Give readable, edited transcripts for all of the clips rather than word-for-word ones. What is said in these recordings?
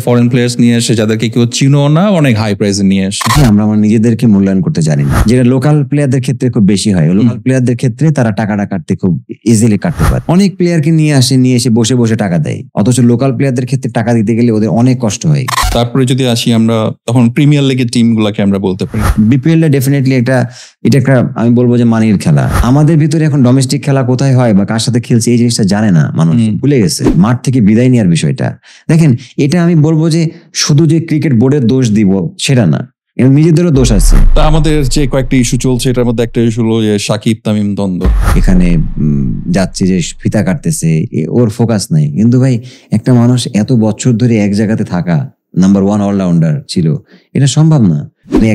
Foreign players নিয়ে এসে যাদেরকে কেউ চিনো না, অনেক হাই প্রাইসে নিয়ে এসে আমরা আমার নিজেদেরকে মূল্যায়ন করতে জানি না, যেটা লোকাল প্লেয়ারদের ক্ষেত্রে খুব বেশি হয়। লোকাল প্লেয়ারদের ক্ষেত্রে তারা টাকাটা কাটতে খুব ইজিলি কাটতে পারে। অনেক প্লেয়ারকে নিয়ে এসে বসে বসে টাকা দেয়, অথচ লোকাল প্লেয়ারদের ক্ষেত্রে টাকা দিতে গেলে ওদের অনেক কষ্ট হয়। তারপরে যদি আসি আমরা তখন প্রিমিয়ার লিগের টিম গুলাকে আমরা বলতে পারি বিপিএল টা ডেফিনেটলি এটা একটা আমি বলবো যে মানির খেলা। আমাদের ভিতরে এখন ডোমেস্টিক খেলা কোথায় হয় বা কার সাথে খেলছে এই জিনিসটা জানে না মানুষ, ভুলে গেছে। মাঠ থেকে বিদায় নেওয়ার বিষয়টা দেখেন, এটা আমি বলবো যে শুধু যে ক্রিকেট বোর্ডের দোষ দিব সেটা না, নিজেদেরও দোষ আছে। তা আমাদের যে কয়েকটা ইস্যু চলছে এটার মধ্যে একটা ইস্যু হলো যে সাকিব তামিম দ্বন্দ্ব। এখানে যাচ্ছে যে ফিতা কাটতেছে, ওর ফোকাস নাই। কিন্তু ভাই একটা মানুষ এত বছর ধরে এক জায়গাতে থাকা, নাম্বার 1 অলরাউন্ডার ছিল, এটা সম্ভব না।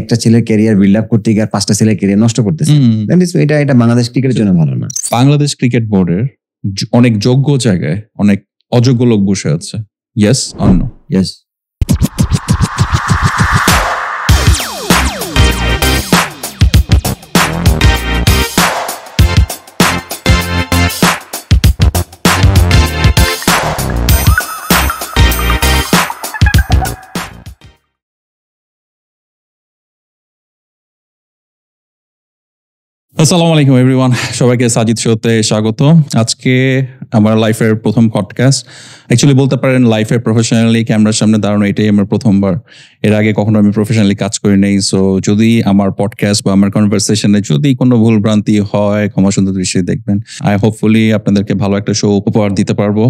একটা ছেলের ক্যারিয়ার বিল্ড আপ করতে গিয়ে 5টা ছেলের ক্যারিয়ার নষ্ট করতেছে। এটা বাংলাদেশ ক্রিকেটের জন্য ভালো না। বাংলাদেশ ক্রিকেট বোর্ডের অনেক যোগ্য জায়গায় অনেক অযোগ্য লোক বসে আছে। Yes or no? ইয়েস। আসসালামু আলাইকুম এভরিওয়ান, সবাইকে সাজিদ শোতে স্বাগত। আজকে আমার লাইফের প্রথম পডকাস্ট, অ্যাকচুয়ালি বলতে পারেন লাইফের প্রফেশনালি ক্যামেরার সামনে দাঁড়ানো এটাই আমার প্রথমবার। এর আগে কখনো আমি প্রফেশনালি কাজ করি নাই। সো যদি আমার পডকাস্ট বা আমার কনভারসেশনে যদি কোনো ভুল ভ্রান্তি হয়, ক্ষমা সুন্দর দৃষ্টি দেখবেন। হোপফুলি আপনাদেরকে ভালো একটা শো উপহার দিতে পারবো।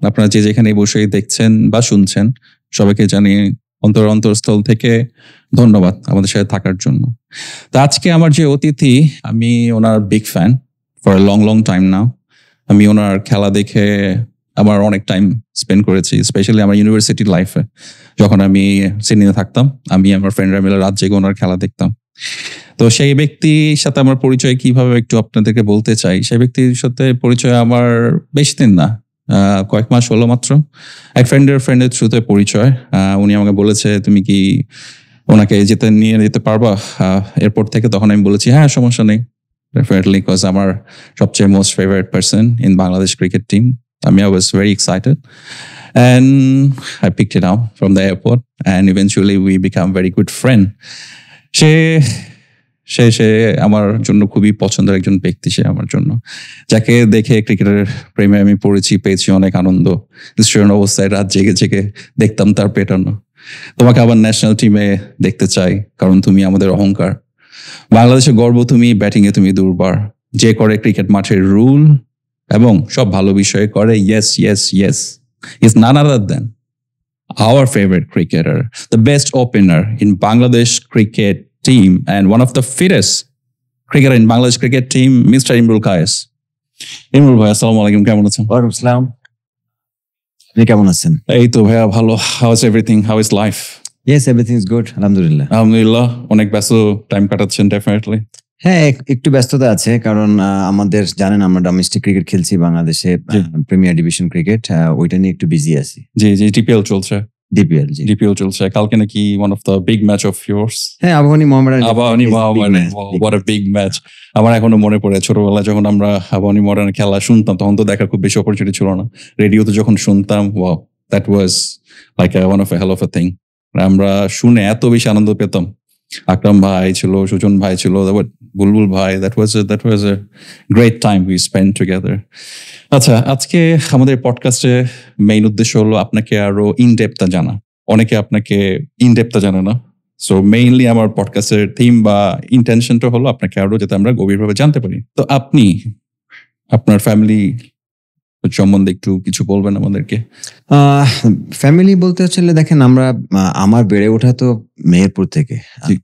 আপনারা যে যেখানে বসেই দেখছেন বা শুনছেন, সবাইকে জানিয়ে অন্তরস্থল থেকে ধন্যবাদ আমাদের সাথে থাকার জন্য। তো আজকে আমার যে অতিথি, আমি ওনার big fan for a long time now. আমি ওনার খেলা দেখে আমার অনেক টাইম স্পেন্ড করেছি, স্পেশালি আমার ইউনিভার্সিটি লাইফে। যখন আমি সিডনিতে থাকতাম, আমি আমার ফ্রেন্ডরা মিলে রাত জেগে ওনার খেলা দেখতাম। তো সেই ব্যক্তির সাথে আমার পরিচয় কিভাবে একটু আপনাদেরকে বলতে চাই। সেই ব্যক্তির সাথে পরিচয় আমার বেশি দিন না, কয়েক মাস হলো মাত্র। এক ফ্রেন্ডের থ্রুতে পরিচয়। উনি আমাকে বলেছে তুমি কি ওনাকে নিয়ে যেতে পারবা এয়ারপোর্ট থেকে? তখন আমি বলেছি হ্যাঁ, সমস্যা নেই, ডেফিনেটলি, বিকজ আমার সবচেয়ে most favourite person in Bangladesh cricket team. I was very excited and I picked it up from the airport and eventually we become very good friend. সে আমার জন্য খুবই পছন্দের একজন ব্যক্তি। সে আমার জন্য, যাকে দেখে ক্রিকেটের প্রেমে আমি পেয়েছি অনেক আনন্দ। স্টুডেন্ট অবস্থায় রাত জেগে দেখতাম তার পেটানো। তোমাকে আবার ন্যাশনাল টিমে দেখতে চাই, কারণ তুমি আমাদের অহংকার। বাংলাদেশের গর্ব তুমি, ব্যাটিংয়ে তুমি দুর্বার। যে করে ক্রিকেট মাঠের রুল এবং সব ভালো বিষয়ে করে। Yes yes yes is none other than our favorite cricketer, the best opener in Bangladesh cricket team and one of the fittest cricketer in Bangladesh cricket team, Mr. Imrul Qais. Imrul ভাই, আসসালামু আলাইকুম, কেমন আছেন? ওয়ালাইকুম আসসালাম। আপনি কেমন আছেন? এই তো ভাইয়া ভালো। How is everything? How is life? Yes, everything is good, alhamdulillah. আলহামদুলিল্লাহ। অনেক ব্যস্ত টাইম কাটাচ্ছেন ডেফিনেটলি। হ্যাঁ, একটু ব্যস্ততা আছে, কারণ আমাদের জানেন আমরা ডোমেস্টিক ক্রিকেট খেলছি বাংলাদেশে, প্রিমিয়ার ডিভিশন ক্রিকেট, ওইটা নিয়ে একটু বিজি আছি। জি ডিপিএল চলছে। ডিপিএল চলছে। কালকে নাকি one of the big match of yours? হ্যাঁ, Abahani Mohammedan. what a big match. আমার এখনো মনে পড়ে ছোটবেলায় যখন আমরা আবাহনী মোহামেডানের খেলা শুনতাম, তখন তো দেখার খুব বেশি অপরচুনিটি ছিল না। রেডিওতে যখন শুনতাম, wow, that was like one of a hell of a thing. আমরা শুনে এত বেশি আনন্দ পেতাম। আকরাম ভাই ছিল, সুজন ভাই ছিল, বুলবুল ভাই, that was a great time we spent together. আচ্ছা, আজকে আমাদের পডকাস্টে মেইন উদ্দেশ্য হলো আপনাকে আরো ইনডেপথ জানা। অনেকে আপনাকে ইনডেপথ জানে না। সো মেইনলি আমার পডকাস্টের থিম বা ইন্টেনশনটা হলো আপনাকে আরো যাতে আমরা গভীরভাবে জানতে পারি। তো আপনি আপনার ফ্যামিলি সম্বন্ধে একটু কিছু বলবেন আমাদেরকে? ফ্যামিলি বলতে হচ্ছে, দেখেন আমার বেড়ে ওঠা তো মেহেরপুর থেকে।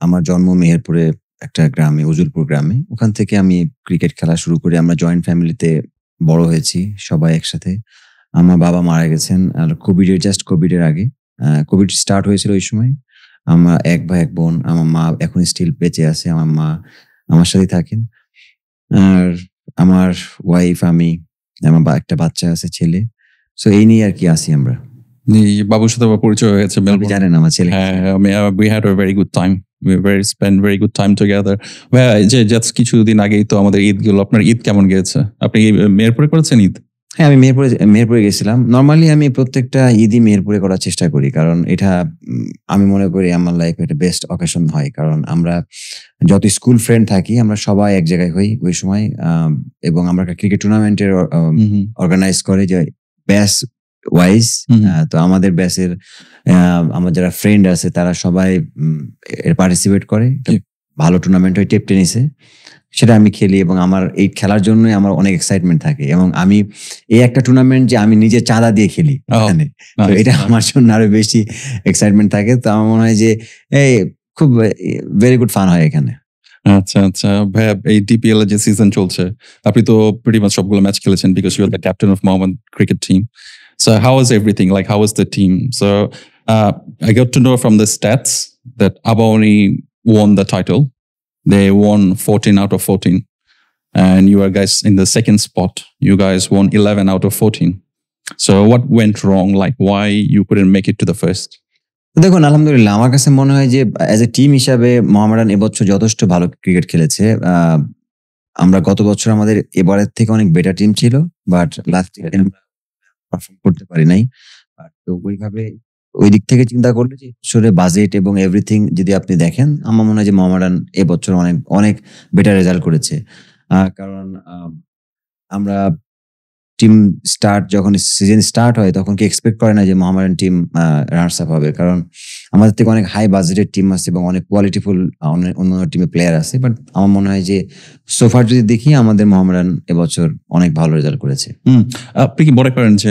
আমার জন্ম মেহেরপুরে একটা গ্রামে, উজুলপুর গ্রামে। ওখান থেকে আমি ক্রিকেট খেলা শুরু করি। আমরা জয়েন্ট ফ্যামিলিতে বড় হয়েছি সবাই একসাথে। আমার বাবা মারা গেছেন আর কোভিডের আগে, কোভিড স্টার্ট হয়েছিল ওই সময়। আমার এক ভাই এক বোন। আমার মা এখন স্টিল বেঁচে আছে, আমার মা আমার সাথে থাকেন। আর আমার ওয়াইফ, আমি, আমার একটা বাচ্চা আছে, ছেলে। সো এই নিয়ে আর কি আছি আমরা। বাবুর সাথে পরিচয় হয়েছে, জানেন আমার ছেলে। We had a very good time. Spent very good time together. যে কিছুদিন আগেই তো আমাদের ঈদ গেল। আপনার ঈদ কেমন গিয়েছে? আপনি মেহেরপুরে করেছেন ঈদ? হ্যাঁ, আমি মেহেরপুরে গেছিলাম। নরমালি আমি প্রত্যেকটা ঈদই মেহেরপুরে করার চেষ্টা করি। কারণ এটা আমি মনে করি আমার লাইফে একটা বেস্ট অকেশন হয়। কারণ আমরা যত স্কুল ফ্রেন্ড থাকি আমরা সবাই এক জায়গায় হই ওই সময়। এবং আমরা একটা ক্রিকেট টুর্নামেন্টের অর্গানাইজ করে যে ব্যাচ ওয়াইজ। তো আমাদের ব্যাচের আমার যারা ফ্রেন্ড আছে তারা সবাই এর পার্টিসিপেট করে। ভালো টুর্নামেন্ট হয় টেপ টেনিসে, সেটা আমি খেলি এবং আমার এই খেলার জন্যই আমার অনেক এক্সাইটমেন্ট থাকে। এবং আমি এই একটা টুর্নামেন্ট যে আমি নিজে চাঁদা দিয়ে খেলি এখানে, তো এটা আমার জন্য আরো বেশি এক্সাইটমেন্ট থাকে। তো আমার মনে হয় যে এই খুব ভেরি গুড ফান হয় এখানে। আচ্ছা আচ্ছা ভাইয়া, এই ডিপিএল এর যে সিজন চলছে আপনি তো প্রিটি মাচ সবগুলো ম্যাচ খেলেছেন because you are the captain of Mohammad cricket team. So how was everything, like how was the team? So I got to know from the stats that Abahoni won the title. They won 14 out of 14 and you are guys in the second spot. You guys won 11 out of 14. So what went wrong? Like why you couldn't make it to the first? দেখুন, আলহামদুলিল্লাহ আমার কাছে মনে হয় যে as a team হিসাবে মোহামেডান এবছর যথেষ্ট ভালো ক্রিকেট খেলেছে। আমরা গত বছর আমাদের এবারের থেকে অনেক বেটার টিম ছিল, বাট লাস্ট ইয়ার আমরা পারফর্ম করতে পারি নাই। তো ওইভাবে ওই দিক থেকে চিন্তা করলে যে বছরে বাজেট এবং এভরিথিং যদি আপনি দেখেন, আমার মনে হয় যে মোহামেডান এবছর অনেক অনেক বেটার রেজাল্ট করেছে। কারণ আমরা টিম যখন সিজন স্টার্ট হয় তখন কি এক্সপেক্ট করে না যে মোহামেডান টিম রানার্স আপ হবে, কারণ আমাদের থেকে অনেক হাই বাজেটের টিম আছে এবং অনেক কোয়ালিটিফুল অন্য টিমে প্লেয়ার আছে। বাট আমার মনে হয় যে সোফার যদি দেখি আমাদের মোহামেডান এবছর অনেক ভালো রেজাল্ট করেছে। আপনি কি মনে করেন যে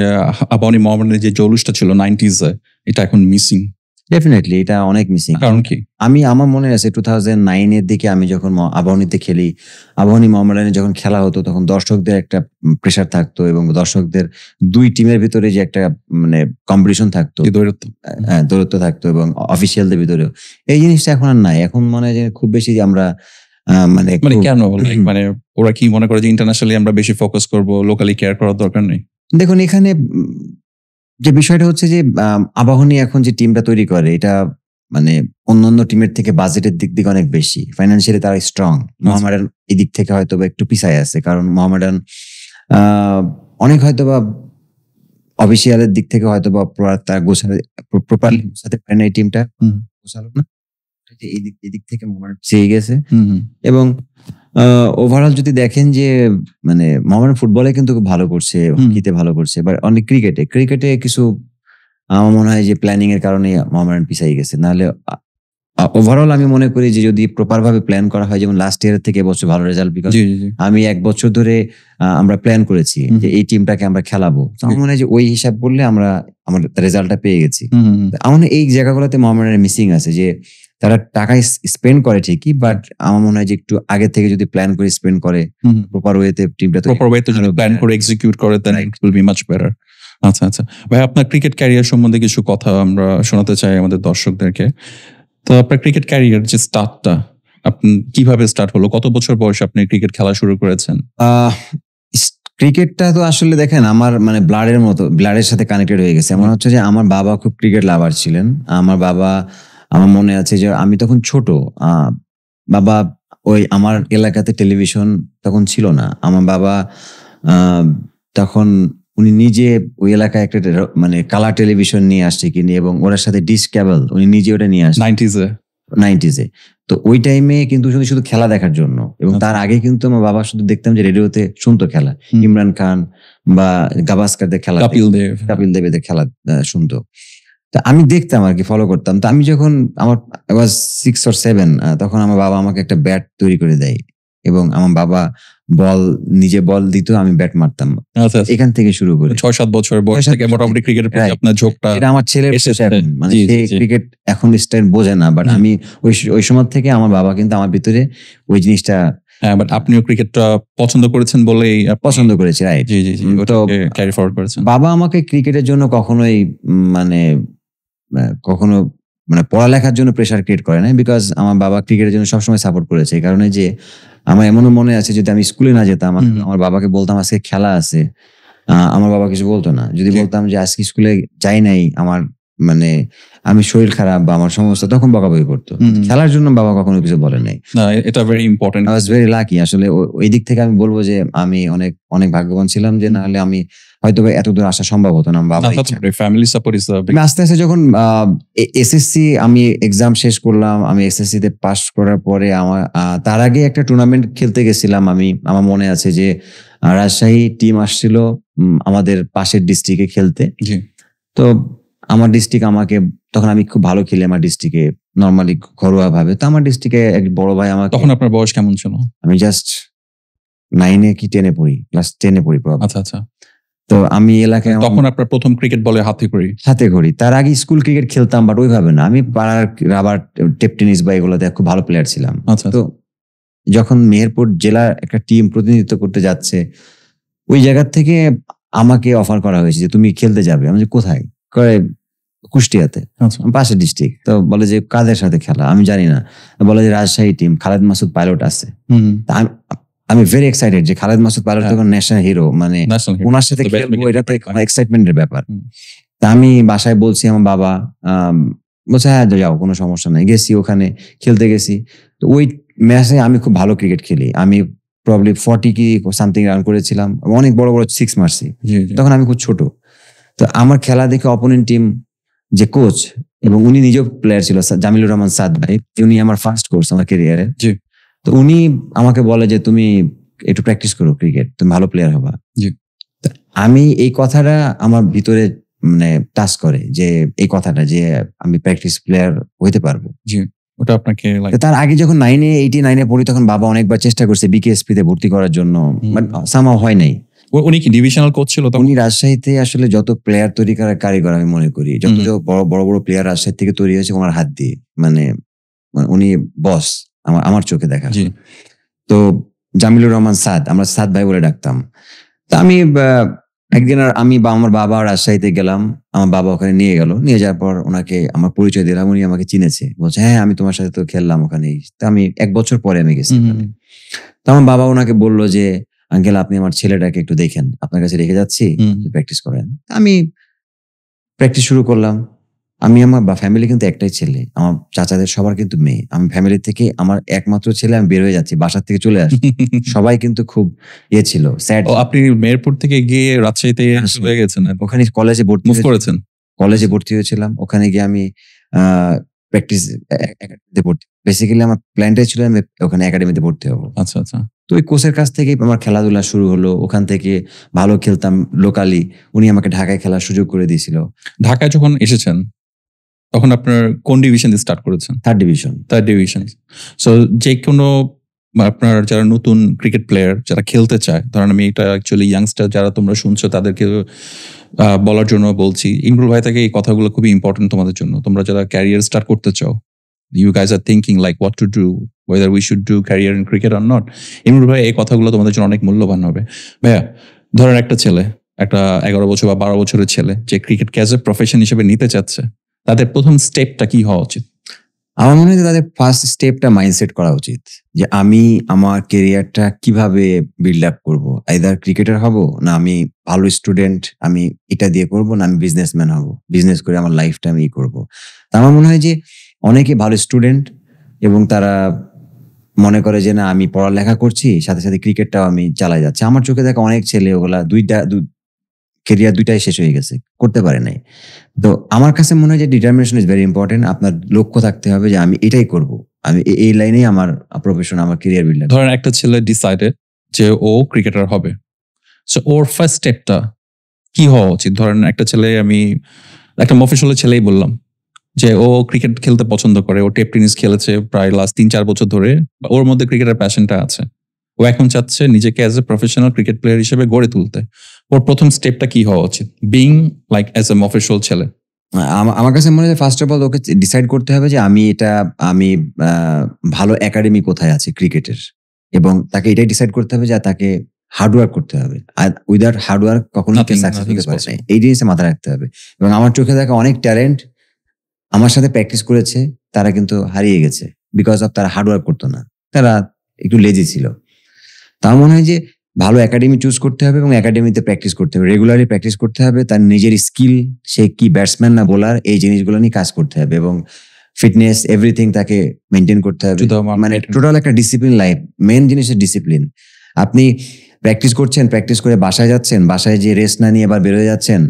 আবাহনী মোহামেডানের যে জৌলুসটা ছিল 90s এটা এখন মিসিং? ডেফিনেটলি এটা অনেক মিসিং। কারণ কি? আমার মনে আছে 2009 এর দিকে আমি যখন আবাহনীতে খেলি, আবাহনী মোহামেডানে যখন খেলা হতো তখন দর্শকদের একটা প্রেসার থাকতো এবং দর্শকদের দুই টিমের ভিতরে যে একটা মানে কম্পিটিশন থাকতো, দূরত্ব থাকতো এবং অফিসিয়ালদের ভিতরেও। এই জিনিসটা এখন আর নাই। এখন মনে হয় যে খুব বেশি আমরা মানে কেন, মানে ওরা কি মনে করে যে ইন্টারন্যাশনালি আমরা বেশি ফোকাস করব, লোকালি কেয়ার করার দরকার নেই? দেখুন, এখানে যে বিষয়টা হচ্ছে যে আবাহনী এখন যে টিমটা তৈরি করে এটা মানে অন্যান্য টিমের থেকে বাজেটের দিক থেকে অনেক বেশি, ফাইন্যান্সিয়ালি তারা স্ট্রং। মোহামেডান এই দিক থেকে হয়তো বা একটু পিছায় আছে, কারণ মোহামেডান অনেক হয়তো বা অফিসিয়ালের দিক থেকে হয়তো বা প্রপারলি গোছাতে পারে না, এই টিমটা গোছালো না, এই দিক থেকে মোহামেডান চেয়ে গেছে। এবং ওভারঅল যদি দেখেন যে মানে মোহামেডান ফুটবলে কিন্তু খুব ভালো করছে, হকিতে ভালো করছে, বাট অনেক ক্রিকেটে কিছু আমার মনে হয় যে প্ল্যানিং এর কারণে মোহামেডান পিছাই গেছে। নাহলে ওভারঅল আমি মনে করি যে যদি প্রপার ভাবে প্ল্যান করা হয়, যেমন লাস্ট ইয়ারের থেকে এবছর ভালো রেজাল্ট, বিকজ আমি 1 বছর ধরে আমরা প্ল্যান করেছি যে এই টিমটাকে আমরা খেলাবো। আমার মনে হয় যে ওই হিসাব করলে আমরা আমার রেজাল্টটা পেয়ে গেছি। আমার এই জায়গাগুলোতে মোহামেডানের মিসিং আছে যে তারা টাকা স্পেন্ড করে ঠিকই, বাট আমার মনে হয় যে একটু আগে থেকে যদি প্ল্যান করে স্পেন্ড করে প্রপার ওয়েতে টিমটা যদি প্ল্যান করে এক্সিকিউট করে then it will be much better. আচ্ছা আচ্ছা ভাই, আপনার ক্রিকেট ক্যারিয়ার সম্বন্ধে কিছু কথা আমরা শোনাতে চাই আমাদের দর্শকদেরকে। তো আপনার ক্রিকেট ক্যারিয়ার যে স্টার্টটা আপনি কিভাবে স্টার্ট হলো, কত বছর বয়সে আপনি ক্রিকেট খেলা শুরু করেছেন? ক্রিকেটটা তো আসলে দেখেন আমার মানে ব্লাডের সাথে কানেক্টেড হয়ে গেছে। এমন হচ্ছে যে আমার বাবা খুব ক্রিকেট লাভার ছিলেন। আমার মনে আছে যে আমি তখন ছোট, বাবা ওই আমার এলাকাতে টেলিভিশন তখন ছিল না। আমার বাবা তখন উনি নিজে ওই এলাকায় একটা মানে কালার টেলিভিশন নিয়ে আসছে কিনে, এবং ওর সাথে ডিশ কেবল উনি নিজে ওটা নিয়ে আসছে 90s-এ। তো ওই টাইমে কিন্তু শুধু খেলা দেখার জন্য, এবং তার আগে কিন্তু আমার বাবা শুধু দেখতাম যে রেডিওতে শুনতো খেলা, ইমরান খান বা গাভাস্কারদের খেলা, কপিল দেবের খেলা শুনতো। তো আমি দেখতাম আর কি, ফলো করতাম। তো আমি যখন আমার 6 or 7 তখন আমার বাবা আমাকে একটা ব্যাট তৈরি করে দেয় এবং আমার বাবা নিজে বল দিত, আমি ব্যাট মারতাম। এখান থেকে শুরু করে 6-7 বছর বয়স থেকে মোটামুটি ক্রিকেটের প্রতি আপনার ঝোঁকটা, এটা আমার ছেলে মানে ক্রিকেট এখন স্টাইল বোঝে না, বাট আমি ওই সময় থেকে আমার বাবা কিন্তু আমার ভিতরে ওই জিনিসটা, বাট আপনিও ক্রিকেটটা পছন্দ করেছেন বলেই পছন্দ করেছি, রাইট? জি জি জি, ওটা ক্যারি ফরওয়ার্ড করেছেন। বাবা আমাকে ক্রিকেটের জন্য কখনোই কখনো মানে পড়ালেখার জন্য প্রেসার ক্রিয়েট করে না, বিকজ আমার বাবা ক্রিকেটের জন্য সবসময় সাপোর্ট করেছে। এই কারণে যে আমার এমনও মনে আছে যদি আমি স্কুলে না যেতাম, আমার বাবাকে বলতাম আজকে খেলা আছে, আমার বাবা কিছু বলতো না। যদি বলতাম যে আজকে স্কুলে যাই নাই, আমার মানে আমি শরীর খারাপ বা আমার সমস্যা, তখন বকাবকি করতো। খেলার জন্য বাবা কখনো কিছু বলে নাই। না, এটা very important. I was very lucky আসলে। ওই দিক থেকে আমি বলবো যে আমি অনেক অনেক ভাগ্যবান ছিলাম, যে না হলে আমি হয়তো এত দূর আসা সম্ভব হতো না। বাবা ফ্যামিলি সাপোর্ট ইজ আমি আস্তে আস্তে যখন এসএসসি আমি এক্সাম শেষ করলাম, আমি এসএসসি তে পাস করার পরে আমার তার আগে একটা টুর্নামেন্ট খেলতে গেছিলাম আমি। আমার মনে আছে যে রাজশাহী টিম আসছিল আমাদের পাশের ডিস্ট্রিক্টে খেলতে। তো আমার ডিস্ট্রিক্ট আমাকে, তখন আমি খুব ভালো খেলি আমার ডিস্ট্রিক্টে, নর্মালি ঘরোয়া ভাবে। তো আমার ডিস্ট্রিক্টে এক বড় ভাই আমাকে, তখন আপনার বয়স কেমন ছিল? আমি জাস্ট 9 কি 10 পড়ি, ক্লাস 10 পড়ি। আচ্ছা আচ্ছা। তো আমি এলাকায় তখন আপনার প্রথম ক্রিকেট বলে হাতে করি। তার আগে স্কুল ক্রিকেট খেলতাম, বাট ওইভাবে না। আমি পাড়ার রাবার, টেপ টেনিস বা এগুলোতে খুব ভালো প্লেয়ার ছিলাম। তো যখন মেহেরপুর জেলার একটা টিম প্রতিনিধিত্ব করতে যাচ্ছে, ওই জায়গা থেকে আমাকে অফার করা হয়েছে যে তুমি খেলতে যাবে। আমি যে কোথায়? করে কুষ্টিয়াতে, পাশের ডিস্ট্রিক্ট। তো বলে যে কাদের সাথে খেলা? আমি জানি না। বলে যে রাজশাহী টিম, খালেদ মাসুদ পাইলট আছে। আমি ভেরি এক্সাইটেড যে খালেদ মাসুদ পাইলট তখন ন্যাশনাল হিরো, মানে ওনার সাথে খেলবো, এটা তো এক্সাইটমেন্টের ব্যাপার। তা আমি বাসায় বলছি, আমার বাবা বলছে হ্যাঁ যাও, কোনো সমস্যা নাই। গেছি, ওখানে খেলতে গেছি। তো ওই ম্যাচে আমি খুব ভালো ক্রিকেট খেলি। আমি প্রবলি 40 কি সামথিং রান করেছিলাম, অনেক বড় বড় 6 মারছি। তখন আমি খুব ছোট। তো আমার খেলা দেখে অপোনেন্ট টিম যে কোচ, এবং উনি নিজেও প্লেয়ার ছিল, জামিলুর রহমান সাদ ভাই, উনি আমার ফার্স্ট কোচ আমার ক্যারিয়ারে। তো উনি আমাকে বলে যে তুমি একটু প্র্যাকটিস করো ক্রিকেট, তুমি ভালো প্লেয়ার হবা। আমি এই কথাটা আমার ভিতরে মানে টাচ করে, যে এই কথাটা যে আমি প্র্যাকটিস প্লেয়ার হইতে পারবো। ওটা আপনাকে তার আগে যখন 89 পড়ি, তখন বাবা অনেকবার চেষ্টা করছে বিকেএসপি তে ভর্তি করার জন্য, বাট সামহাও হয় নাই। উনি কি ডিভিশনাল কোচ ছিল? উনি রাজশাহীতে আসলে যত প্লেয়ার তৈরি করার কারিগর আমি মনে করি। যত বড় বড় প্লেয়ার রাজশাহী থেকে তৈরি হয়েছে ওনার হাত দিয়ে, মানে উনি বস আমার চোখে দেখা। তো জামিলুর রহমান সাদ, আমরা সাদ ভাই বলে ডাকতাম। তা আমি একদিন আমি বা আমার বাবা রাজশাহীতে গেলাম, আমার বাবা ওখানে নিয়ে গেল। নিয়ে যাওয়ার পর ওনাকে আমার পরিচয় দিলাম, উনি আমাকে চিনেছে। বলছে হ্যাঁ আমি তোমার সাথে তো খেললাম ওখানেই। তা আমি 1 বছর পরে আমি গেছি। তো আমার বাবা ওনাকে বললো যে আঙ্কেল আপনি আমার ছেলেটাকে একটু দেখেন, আপনার কাছে রেখে যাচ্ছি, প্র্যাকটিস করেন। আমি প্র্যাকটিস শুরু করলাম। আমি আমার ফ্যামিলি কিন্তু একটাই ছেলে, আমার চাচাদের সবার কিন্তু মেয়ে। আমি ফ্যামিলি থেকে আমার একমাত্র ছেলে, আমি বের হয়ে যাচ্ছি, বাসার থেকে চলে আসি। সবাই কিন্তু খুব ছিল স্যাড। আপনি মেহেরপুর থেকে গিয়ে রাজশাহীতে হয়ে গেছেন? ওখানে কলেজে ভর্তি করেছেন? কলেজে ভর্তি হয়েছিলাম। ওখানে গিয়ে আমি প্র্যাকটিস একাডেমিতে ভর্তি। বেসিক্যালি আমার প্ল্যানটাই ছিল আমি ওখানে একাডেমিতে ভর্তি হবো। আচ্ছা আচ্ছা। তো ওই কোচের কাছ থেকেই আমার খেলাধুলা শুরু হলো। ওখান থেকে ভালো খেলতাম লোকালি, উনি আমাকে ঢাকায় খেলার সুযোগ করে দিয়েছিল। ঢাকায় যখন এসেছেন তখন আপনার কোন ডিভিশন দিয়ে স্টার্ট করেছেন? Third division. সো যে কোনো আপনার যারা নতুন ক্রিকেট প্লেয়ার যারা খেলতে চায়, ধরেন আমি এটা অ্যাকচুয়ালি ইয়াংস্টার যারা তোমরা শুনছো তাদেরকে বলার জন্য বলছি, ইমরুল ভাই থেকে এই কথাগুলো খুবই ইম্পর্টেন্ট তোমাদের জন্য। তোমরা যারা ক্যারিয়ার স্টার্ট করতে চাও, you guys are thinking like what to do, whether we should do career in cricket or not, Imrul ভাই এই কথাগুলো তোমাদের জন্য অনেক মূল্যবান হবে। ভাইয়া ধরেন একটা ছেলে, একটা 11 বছর বা 12 বছরের ছেলে যে ক্রিকেটকে অ্যাজ এ প্রফেশন হিসেবে নিতে চাচ্ছে, তাদের প্রথম স্টেপটা কি হওয়া উচিত? আমার মনে হয় তাদের ফার্স্ট স্টেপটা মাইন্ডসেট করা উচিত, যে আমি আমার কেরিয়ারটা কিভাবে বিল্ড আপ করবো। আইদার ক্রিকেটার হব, না আমি ভালো স্টুডেন্ট আমি এটা দিয়ে করব, না আমি বিজনেসম্যান হব, বিজনেস করে আমার লাইফটা আমি করবো। তা আমার মনে হয় যে অনেকে ভালো স্টুডেন্ট এবং তারা মনে করে যে না আমি পড়ালেখা করছি সাথে সাথে ক্রিকেটটাও আমি চালাই যাচ্ছি। আমার চোখে দেখা অনেক ছেলে ওগুলা কেরিয়ার দুইটাই শেষ হয়ে গেছে, করতে পারে নাই। তো আমার কাছে মনে হয় যে ডিটারমিনেশন ইজ ভেরি ইম্পর্টেন্ট। আপনার লক্ষ্য থাকতে হবে যে আমি এটাই করব, আমি এই লাইনেই আমার প্রফেশন, আমার ক্যারিয়ার বিল্ড। ধরেন একটা ছেলে ডিসাইডেড যে ও ক্রিকেটার হবে, সো ওর ফার্স্ট স্টেপটা কি হওয়া উচিত? ধরেন একটা ছেলে, আমি একটা মফস্বলের ছেলেই বললাম যে ও ক্রিকেট খেলতে পছন্দ করে, ও টেপ টেনিস খেলেছে প্রায় লাস্ট 3-4 বছর ধরে, ওর মধ্যে ক্রিকেটের প্যাশনটা আছে, ও এখন চাচ্ছে নিজেকে as a professional cricket player হিসেবে গড়ে তুলতে। ওর প্রথম স্টেপটা কি হওয়া উচিত বিং লাইক অ্যাজ এ মফস্বল ছেলে? আমার কাছে মনে হয় first of all okay decide করতে হবে যে আমি ভালো একাডেমি কোথায় আছে ক্রিকেটের, এবং তাকে এটাই ডিসাইড করতে হবে যে তাকে হার্ডওয়ার্ক করতে হবে। আর উইদাউট হার্ডওয়ার্ক কখনো সাকসেস হতে পারে না, এই জিনিসটা মাথায় রাখতে হবে। এবং আমার চোখে দেখা অনেক ট্যালেন্ট আমার সাথে প্র্যাকটিস করেছে, তারা কিন্তু হারিয়ে গেছে বিকজ অফ তারা হার্ডওয়ার্ক করতো না, তারা একটু লেজি ছিল। তার মনে হয় যে ভালো একাডেমি চুজ করতে হবে এবং একাডেমিতে প্র্যাকটিস করতে হবে, রেগুলারলি প্র্যাকটিস করতে হবে, তার নিজের স্কিল, সে কি ব্যাটসম্যান না বোলার, এই জিনিসগুলো নিয়ে কাজ করতে হবে এবং ফিটনেস এভরিথিং তাকে মেনটেন করতে হবে। মানে টোটাল একটা ডিসিপ্লিন লাইফ, মেন জিনিস ডিসিপ্লিন। আপনি প্র্যাকটিস করছেন, প্র্যাকটিস করে বাসায় যাচ্ছেন, বাসায় যে রেস্ট না নিয়ে আবার বেরোয় যাচ্ছেন,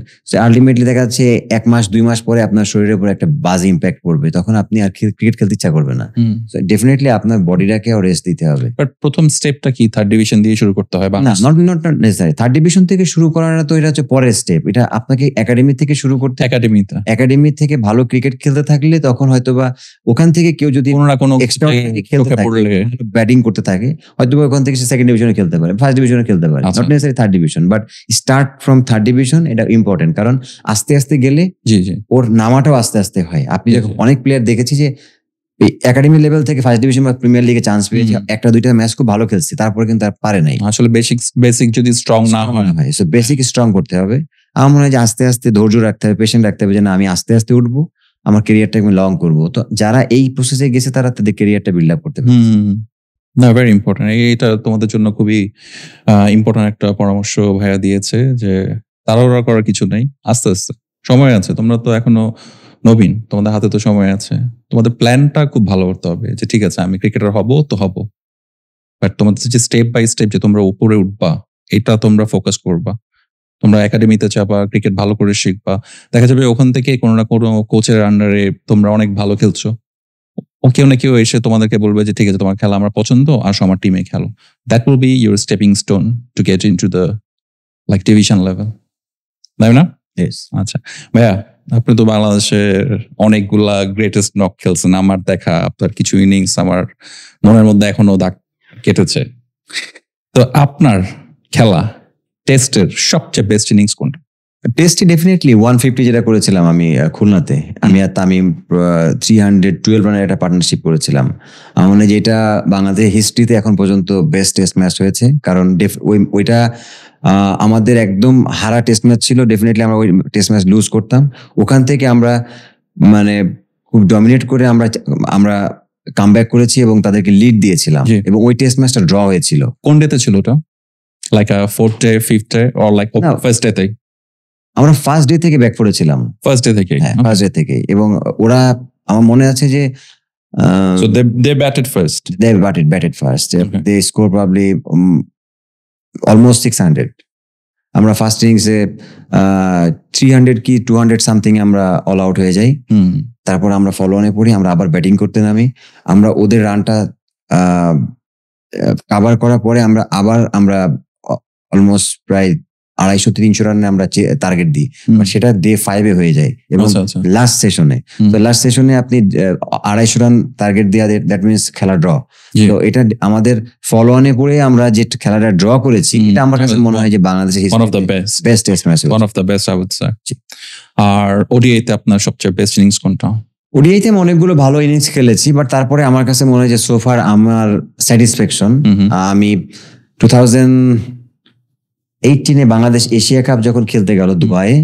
আলটিমেটলি দেখা যাচ্ছে 1 মাস 2 মাস পরে আপনার শরীরের উপর একটা বাজে ইম্প্যাক্ট পড়বে, তখন আপনি আর ক্রিকেট খেলতে ইচ্ছা করবে না। ডেফিনেটলি আপনার বডিটাকে রেস্ট দিতে হবে। বাট প্রথম স্টেপটা কি থার্ড ডিভিশন দিয়ে শুরু করতে হয়? না, নট নেসেসারি থার্ড ডিভিশন থেকে শুরু করাটা তো এটা হচ্ছে পরের স্টেপ। এটা আপনাকে একাডেমি থেকে শুরু করতে, একাডেমি থেকে ভালো ক্রিকেট খেলতে থাকলে তখন হয়তোবা ওখান থেকে কেউ যদি কোনো না কোনো এক্সট্রা খেলতে থাকে, ব্যাটিং করতে থাকে, হয়তো ওখান থেকে সে সেকেন্ড ডিভিশনে খেলতে পারে, ফার্স্ট ডিভিশনে খেলতে পারে, not necessary third division. But start from third division, এটা ইম্পর্টেন্ট, কারণ আস্তে আস্তে গেলে ওর নামাটাও আস্তে আস্তে হয়। আপনি যখন অনেক প্লেয়ার দেখেছি যে একাডেমি লেভেল থেকে ফার্স্ট ডিভিশন বা প্রিমিয়ার লিগে চান্স পেয়েছে, একটা দুইটা ম্যাচ খুব ভালো খেলছে, তারপরে কিন্তু আর পারে নাই। আসলে বেসিক যদি স্ট্রং না হয়, সো বেসিক স্ট্রং করতে হবে। আমার মনে হয় যে আস্তে আস্তে ধৈর্য রাখতে হবে, পেশেন্ট রাখতে হবে, যে না আমি আস্তে আস্তে উঠবো, আমার ক্যারিয়ারটা আমি লং করবো। তো যারা এই প্রসেসে গেছে তারা তাদের ক্যারিয়ারটা বিল্ড আপ করতে পারে। না, ভেরি ইম্পর্টেন্ট। এইটা তোমাদের জন্য খুবই ইম্পর্টেন্ট একটা পরামর্শ ভাইয়া দিয়েছে, যে তাড়াহুড়া করার কিছু নেই, আস্তে আস্তে সময় আছে। তোমরা তো এখনো নবীন, তোমাদের হাতে তো সময় আছে। তোমাদের প্ল্যানটা খুব ভালো করতে হবে, যে ঠিক আছে আমি ক্রিকেটার হব তো হব, বাট তোমাদের যে স্টেপ বাই স্টেপ যে তোমরা উপরে উঠবা, এটা তোমরা ফোকাস করবা। তোমরা একাডেমিতে চাপা, ক্রিকেট ভালো করে শিখবা, দেখা যাবে ওখান থেকে কোনো না কোনো কোচের আন্ডারে তোমরা অনেক ভালো খেলছো, কেউ না কেউ এসে তোমাদেরকে বলবে যে ঠিক আছে তোমার খেলা আমার পছন্দ, আসো আমার টিমে খেলো। That will be your stepping stone to get into the like division level, তাই না? আচ্ছা ভাইয়া, আপনি তো বাংলাদেশের অনেকগুলা গ্রেটেস্ট নক খেলছেন। আমার দেখা আপনার কিছু ইনিংস আমার মনের মধ্যে এখনো দাগ কেটেছে। তো আপনার খেলা টেস্টের সবচেয়ে বেস্ট ইনিংস কোনটা? টেস্টে ডেফিনেটলি 150 যেটা করেছিলাম আমি খুলনাতে, আমি আর তামিম 312 রানের একটা পার্টনারশিপ করেছিলাম। আমার মনে হয় যে এটা বাংলাদেশ হিস্ট্রিতে এখন পর্যন্ত বেস্ট টেস্ট ম্যাচ হয়েছে, কারণ ওইটা আমাদের একদম হারা টেস্ট ম্যাচ ছিল। ডেফিনেটলি আমরা ওই টেস্ট ম্যাচ লুজ করতাম, ওখান থেকে আমরা মানে খুব ডমিনেট করে আমরা কামব্যাক করেছি এবং তাদেরকে লিড দিয়েছিলাম, এবং ওই টেস্ট ম্যাচটা ড্র হয়েছিল। কোন ডেতে ছিল ওটা? Like fourth day, fifth day, or like first ডেতে? আমরা ফার্স্ট ডে থেকে ব্যাক করেছিলাম, ফার্স্ট ডে থেকে। এবং ওরা, আমার মনে আছে যে so they batted first. They batted first. Okay. They scored probably almost 600. আমরা ফার্স্ট ইনিংসে 300 কি 200 সামথিং আমরা অল আউট হয়ে যাই। তারপর আমরা ফলো অনে পড়ি, আমরা আবার ব্যাটিং করতে নামি। আমরা ওদের রানটা কাভার করার পরে আমরা অলমোস্ট প্রায় 250-300 রানে আমরা টার্গেট দিই, সেটা ডে 5 এ হয়ে যায়। এবং লাস্ট সেশনে আপনি 250 রান টার্গেট দেওয়া, দ্যাট মিনস খেলা ড্র। তো এটা আমাদের ফলো অনে পড়ে আমরা যে খেলাটা ড্র করেছি, এটা আমার কাছে মনে হয় যে বাংলাদেশের best test match, one of the best I would say. আর ওডিআইতে আপনার সবচেয়ে বেস্ট ইনিংস কোনটা? ওডিআইতে আমি অনেকগুলো ভালো ইনিংস খেলেছি, বাট তারপরে আমার কাছে মনে হয় যে সোফার আমার স্যাটিসফ্যাকশন, আমি 2018-এ বাংলাদেশ এশিয়া কাপ যখন খেলতে গেল দুবাইয়ে,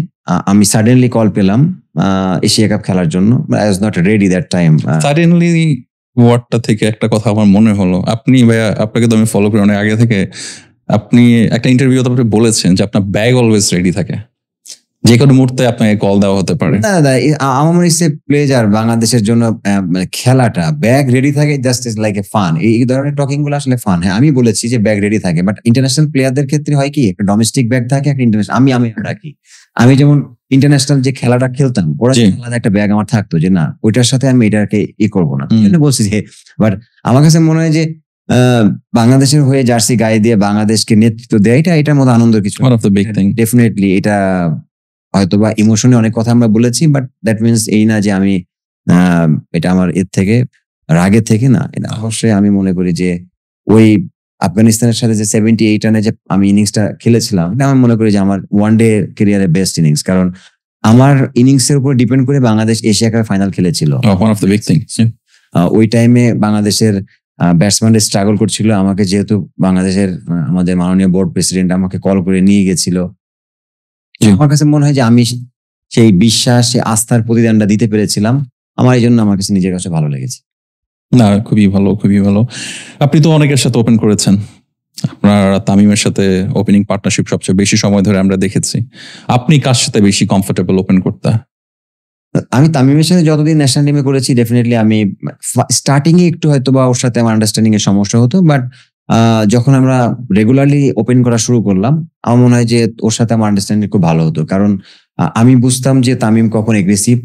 আমি সাডেনলি কল পেলাম এশিয়া কাপ খেলার জন্য। I was not ready that time. Suddenly ওয়ার্ডটা থেকে একটা কথা আমার মনে হলো, আপনি ভাইয়া, আপনাকে তো আমি ফলো করি অনেক আগে থেকে, আপনি একটা ইন্টারভিউ তারপরে বলেছেন যে আপনার ব্যাগ অলওয়েজ রেডি থাকে, যে কোনো মুহূর্তে আপনাকে কল দেওয়া হতে পারে। আমার মনে হচ্ছে প্লেজার বাংলাদেশের জন্য খেলাটা ব্যাগ রেডি থাকে, just is like a fun. এই ধরনের টকিং গুলো আসলে ফান। হ্যাঁ, আমি বলেছি যে ব্যাগ রেডি থাকে, বাট ইন্টারন্যাশনাল প্লেয়ারদের ক্ষেত্রে হয় কি, একটা ডোমেস্টিক ব্যাগ থাকে, একটা ইন্টারন্যাশনাল। আমি রাখি, আমি যেমন ইন্টারন্যাশনাল যে খেলাটা খেলতাম, ওরা আলাদা একটা ব্যাগ আমার থাকতো, যে না ওইটার সাথে আমি এটাকে করবো না, বলছি যে। বাট আমার কাছে মনে হয় যে বাংলাদেশের হয়ে জার্সি গায়ে দিয়ে বাংলাদেশকে নেতৃত্ব দেয়, এটার মতো আনন্দের কিছু। ডেফিনেটলি এটা হয়তোবা ইমোশনে অনেক কথা আমরা বলেছি, বাট দ্যাট মিনস এই না যে আমি এটা আমার এর থেকে রাগের থেকে না। এটা অবশ্যই আমি মনে করি যে ওই আফগানিস্তানের সাথে যে 78 রানে যে আমি ইনিংসটা খেলেছিলাম, এটা আমি মনে করি যে আমার ওয়ান ডে ক্যারিয়ারের বেস্ট ইনিংস, কারণ আমার ইনিংসের উপর ডিপেন্ড করে বাংলাদেশ এশিয়া কাপ ফাইনাল খেলেছিল। ওই টাইমে বাংলাদেশের ব্যাটসম্যানরা স্ট্রাগল করছিল, আমাকে যেহেতু বাংলাদেশের আমাদের মাননীয় বোর্ড প্রেসিডেন্ট আমাকে কল করে নিয়ে গেছিল। আমার কাছে মনে হয় যে আমি সেই বিশ্বাস, সেই আস্থার প্রতিদানটা দিতে পেরেছিলাম, আমার এই জন্য আমার কাছে নিজের কাছে ভালো লেগেছে। না, খুবই ভালো, খুবই ভালো। আপনি তো অনেকের সাথে ওপেন করেছেন, আপনার তামিমের সাথে ওপেনিং পার্টনারশিপ সবচেয়ে বেশি সময় ধরে আমরা দেখেছি। আপনি কার সাথে বেশি কমফোর্টেবল ওপেন করতে? আমি তামিমের সাথে যতদিন ন্যাশনাল টিমে করেছি ডেফিনেটলি আমি স্টার্টিং এ একটু হয়তো বা ওর সাথে আমার আন্ডারস্ট্যান্ডিং এর সমস্যা হতো, বাট যখন আমরা রেগুলারলি ওপেন করা শুরু করলাম আমার মনে হয় যে ওর সাথে আমার আন্ডারস্ট্যান্ডিং খুব ভালো হতো, কারণ আমি বুঝতাম যে তামিম কখন এগ্রেসিভ,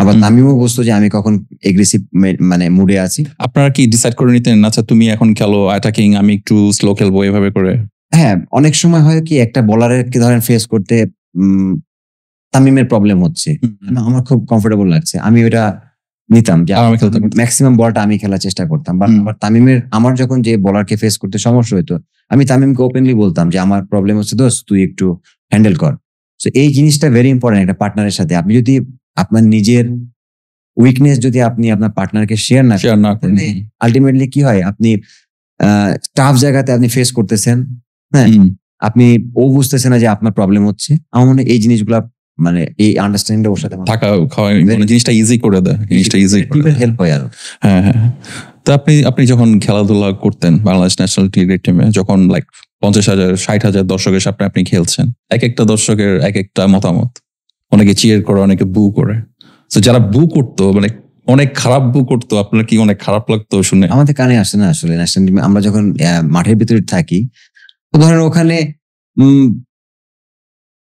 আবার তামিমও বুঝতো যে আমি কখন এগ্রেসিভ মানে মুডে আছি। আপনারা কি ডিসাইড করে নিতেন আচ্ছা তুমি এখন খেলো অ্যাটাকিং, আমি একটু স্লো খেলবো, এভাবে করে? হ্যাঁ, অনেক সময় হয় কি একটা বলারের কি ধরেন ফেস করতে তামিমের প্রবলেম হচ্ছে, আমার খুব কমফোর্টেবল লাগছে, আমি ওটা নিতাম যে ম্যাক্সিমাম বলটা আমি খেলার চেষ্টা করতাম। বাট তামিমের আমার যখন যে বলারকে ফেস করতে সমস্যা হতো আমি তামিমকে ওপেনলি বলতাম যে আমার প্রবলেম হচ্ছে দোস্ত, তুই একটু হ্যান্ডেল কর। সো এই জিনিসটা ভেরি ইম্পর্টেন্ট একটা পার্টনারের সাথে। আপনি যদি আপনার নিজের উইকনেস যদি আপনি আপনার পার্টনারকে শেয়ার না করেন, আলটিমেটলি কি হয়, আপনি টাফ জায়গাতে আপনি ফেস করতেছেন, হ্যাঁ, আপনি ও বুঝতেছে না যে আপনার প্রবলেম হচ্ছে। আমার মনে হয় এই জিনিসগুলা মানে এই আন্ডারস্ট্যান্ডিংটা ওর সাথে থাকা জিনিসটা ইজি করে দেয়, জিনিসটা ইজি হেল্প হয় আরো। হ্যাঁ হ্যাঁ। তো আপনি যখন খেলাধুলা করতেন বাংলাদেশ ন্যাশনাল ক্রিকেট টিমে, যখন লাইক 50,000 60,000 দর্শকের সামনে আপনি খেলছেন, এক একটা দর্শকের এক একটা মতামত, অনেকে চিয়ার করে, অনেকে বু করে। তো যারা বু করতো মানে অনেক খারাপ বু করতো, আপনার কি অনেক খারাপ লাগতো শুনে? আমাদের কানে আসে না আসলে ন্যাশনাল টিমে আমরা যখন মাঠের ভিতরে থাকি, তো ধরেন ওখানে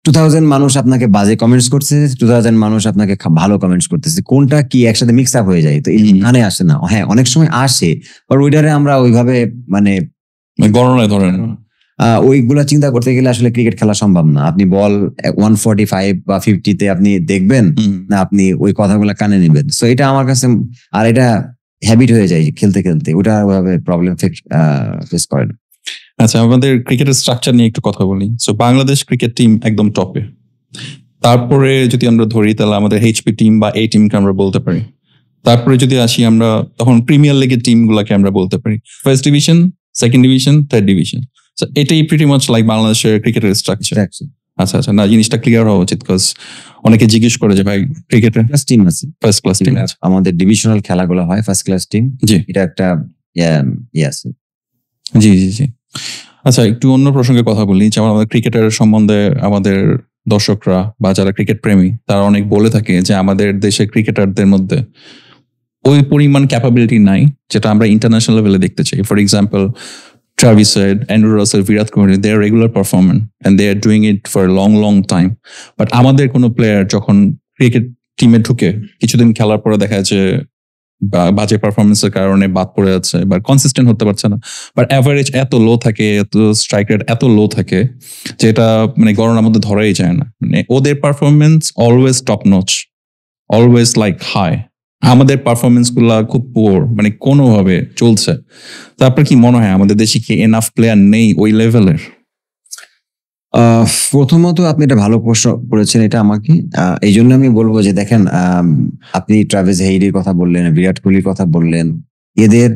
2000 মানুষ আপনাকে বাজে কমেন্টস করছে, 2000 মানুষ আপনাকে ভালো কমেন্টস করতেছে, কোনটা কি একসাথে মিক্স আপ হয়ে যায়, তো এই কানে আসে না। হ্যাঁ, অনেক সময় আসে, আর ওইটারে আমরা ওইভাবে মানে গণনায় ধরেন ওইগুলা চিন্তা করতে গেলে আসলে ক্রিকেট খেলা সম্ভব না। আপনি বল 145 বা 50-তে আপনি দেখবেন না, আপনি ওই কথাগুলো কানে নেবেন। সো এটা আমার কাছে, আর এটা হ্যাবিট হয়ে যায় খেলতে খেলতে, ওটা ওইভাবে প্রবলেম ফেস করে না। আচ্ছা, আমাদের ক্রিকেটের স্ট্রাকচার নিয়ে একটু কথা বলি। সো বাংলাদেশ ক্রিকেট টিম একদম টপে, তারপরে যদি আমরা ধরি তাহলে আমাদের এইচপি টিম বা এই টিমকে আমরা বলতে পারি। তারপরে যদি আসি আমরা তখন প্রিমিয়ার লিগের টিম গুলাকে আমরা বলতে পারি first division, second division, third division. এটাই প্রিটি মাচ লাইক বাংলাদেশের ক্রিকেটের স্ট্রাকচার। আচ্ছা আচ্ছা, না জিনিসটা ক্লিয়ার হওয়া উচিত, বিকজ অনেকে জিজ্ঞেস করে যে ভাই ক্রিকেটের টিম আছে, ফার্স্ট ক্লাস টিম আছে, আমাদের ডিভিশনাল খেলাগুলো হয় ফার্স্ট ক্লাস টিম। জি, এটা একটা আছে। জি জি জি। আচ্ছা, একটু অন্য প্রসঙ্গে কথা বলি। যেমন আমাদের ক্রিকেটের সম্বন্ধে আমাদের দর্শকরা বা যারা ক্রিকেট প্রেমী তারা অনেক বলে থাকে যে আমাদের দেশে ক্রিকেটারদের মধ্যে ওই পরিমাণ ক্যাপাবিলিটি নাই যেটা আমরা ইন্টারন্যাশনাল লেভেলে দেখতে চাই। For example, Travis Head, Andrew Russell, Virat Kohli, they are regular performing and they are doing it for a long time. But আমাদের কোনো প্লেয়ার যখন ক্রিকেট টিমে ঢুকে কিছুদিন খেলার পরে দেখা যাচ্ছে বাজে পারফরমেন্সের কারণে বাদ পড়ে যাচ্ছে বা কনসিস্টেন্ট হতে পারছে না, বাট অ্যাভারেজ এত লো থাকে, এত স্ট্রাইক রেট এত লো থাকে যেটা মানে গণনার মধ্যে ধরাই যায় না। মানে ওদের performance always top notch, always like high. আমাদের পারফরমেন্স গুলা খুব পুয়ার, মানে কোনোভাবে চলছে। তো আপনার কি মনে হয় আমাদের দেশে কি এনাফ প্লেয়ার নেই ওই লেভেলের? প্রথমত আপনি এটা ভালো প্রশ্ন করেছেন এটা আমাকে, এই জন্য আমি বলবো যে দেখেন, আপনি ট্রাভিস হেইডের কথা বললেন, বিরাট কোহলির কথা বললেন, এদের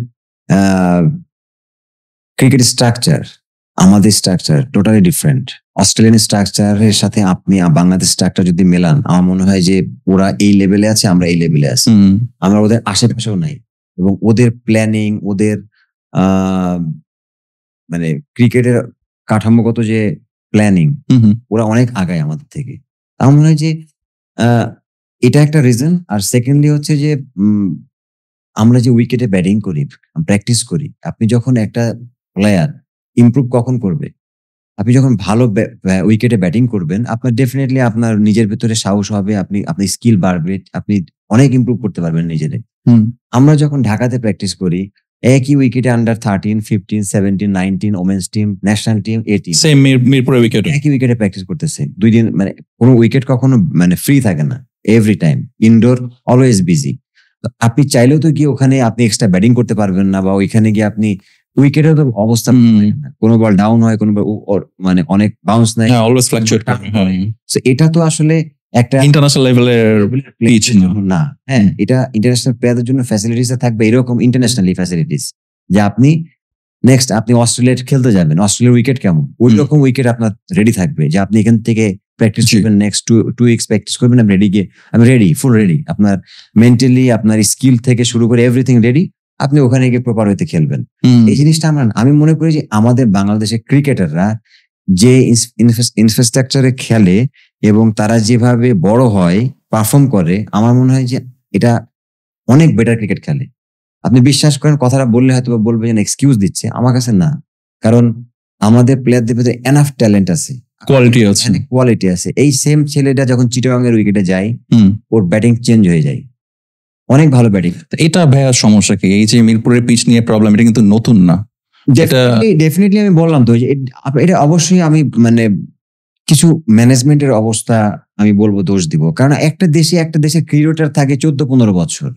ক্রিকেট স্ট্রাকচার আমাদের স্ট্রাকচার টোটালি ডিফারেন্ট। অস্ট্রেলিয়ান স্ট্রাকচারের সাথে আপনি বাংলাদেশ স্ট্রাকচার যদি মেলান, আমার মনে হয় যে ওরা এই লেভেলে আছে, আমরা এই লেভেলে আছি, আমরা ওদের আশেপাশেও নাই। এবং ওদের প্ল্যানিং, ওদের মানে ক্রিকেটের কাঠামোগত যে প্ল্যানিং, ওরা অনেক আগায় আমাদের থেকে। আমার মনে হয় যে এটা একটা রিজন। আর সেকেন্ডলি হচ্ছে যে আমরা যে উইকেটে ব্যাটিং করি, প্র্যাকটিস করি, আপনি যখন একটা প্লেয়ার ইমপ্রুভ কখন করবে, আপনি যখন ভালো উইকেটে ব্যাটিং করবেন, আপনার ডেফিনেটলি আপনার নিজের ভেতরে সাহস হবে, আপনি স্কিল বাড়বে, আপনি অনেক ইমপ্রুভ করতে পারবেন নিজেরে। আমরা যখন ঢাকাতে প্র্যাকটিস করি, একই উইকেটে under 13, 15, 17, 19 women's team, national team, A team, same মিরপুরে উইকেট, একই উইকেটে প্র্যাকটিস করতেছে 2 দিন, মানে কোনো উইকেট কখনো মানে ফ্রি থাকে না, every time indoor, always busy. আপনি চাইলেও তো গিয়ে ওখানে আপনি এক্সট্রা ব্যাটিং করতে পারবেন না, বা ওইখানে গিয়ে আপনি উইকেটের তো অবস্থা, কোনো বল ডাউন হয়, কোনো মানে অনেক বাউন্স নাই, অলওয়েজ ফ্লাকচুয়েট করে। সো এটা তো আসলে একটা ইন্টারন্যাশনাল লেভেলের পিচ না। হ্যাঁ, এটা ইন্টারন্যাশনাল প্লেয়ারদের জন্য ফ্যাসিলিটিস থাকবে এরকম ইন্টারন্যাশনালি ফ্যাসিলিটিস, যে আপনি নেক্সট আপনি অস্ট্রেলিয়া খেলতে যাবেন, অস্ট্রেলিয়ার উইকেট কেমন, ওই রকম উইকেট আপনার রেডি থাকবে, যে আপনি এখান থেকে প্র্যাকটিস করবেন, নেক্সট 2 উইকস প্র্যাকটিস করবেন, আমি রেডি, ফুল রেডি, আপনার মেন্টালি, আপনার স্কিল থেকে শুরু করে এভরিথিং রেডি। আপনি ওখানে গিয়ে প্রপার হইতে খেলবেন। এই জিনিসটা আমি মনে করি যে আমাদের বাংলাদেশের ক্রিকেটাররা যে ইনফ্রাস্ট্রাকচারে খেলে এবং তারা যেভাবে বড় হয়, পারফর্ম করে, আমার মনে হয় যে এটা অনেক বেটার ক্রিকেট খেলে। আপনি বিশ্বাস করেন, কথাটা বললে হয়তো বলবে যে এক্সকিউজ দিচ্ছে, আমার কাছে না। কারণ আমাদের প্লেয়ারদের ভিতরে এনাফ ট্যালেন্ট আছে, কোয়ালিটি আছে। এই সেম ছেলেটা যখন চিটাগাং এর উইকেটে যায়, ওর ব্যাটিং চেঞ্জ হয়ে যায়, অনেক ভালো ব্যাটিং। এটা ভাইয়া সমস্যা কি? এই যে মিরপুরের পিচ নিয়ে প্রবলেম, এটা কিন্তু নতুন না। ডেফিনেটলি আমি বললাম তো, এটা অবশ্যই আমি মানে কিছু ম্যানেজমেন্টের অবস্থা আমি বলবো দোষ দিব। কারণ একটা দেশের ক্রিকেটার থাকে 14-15 বছর।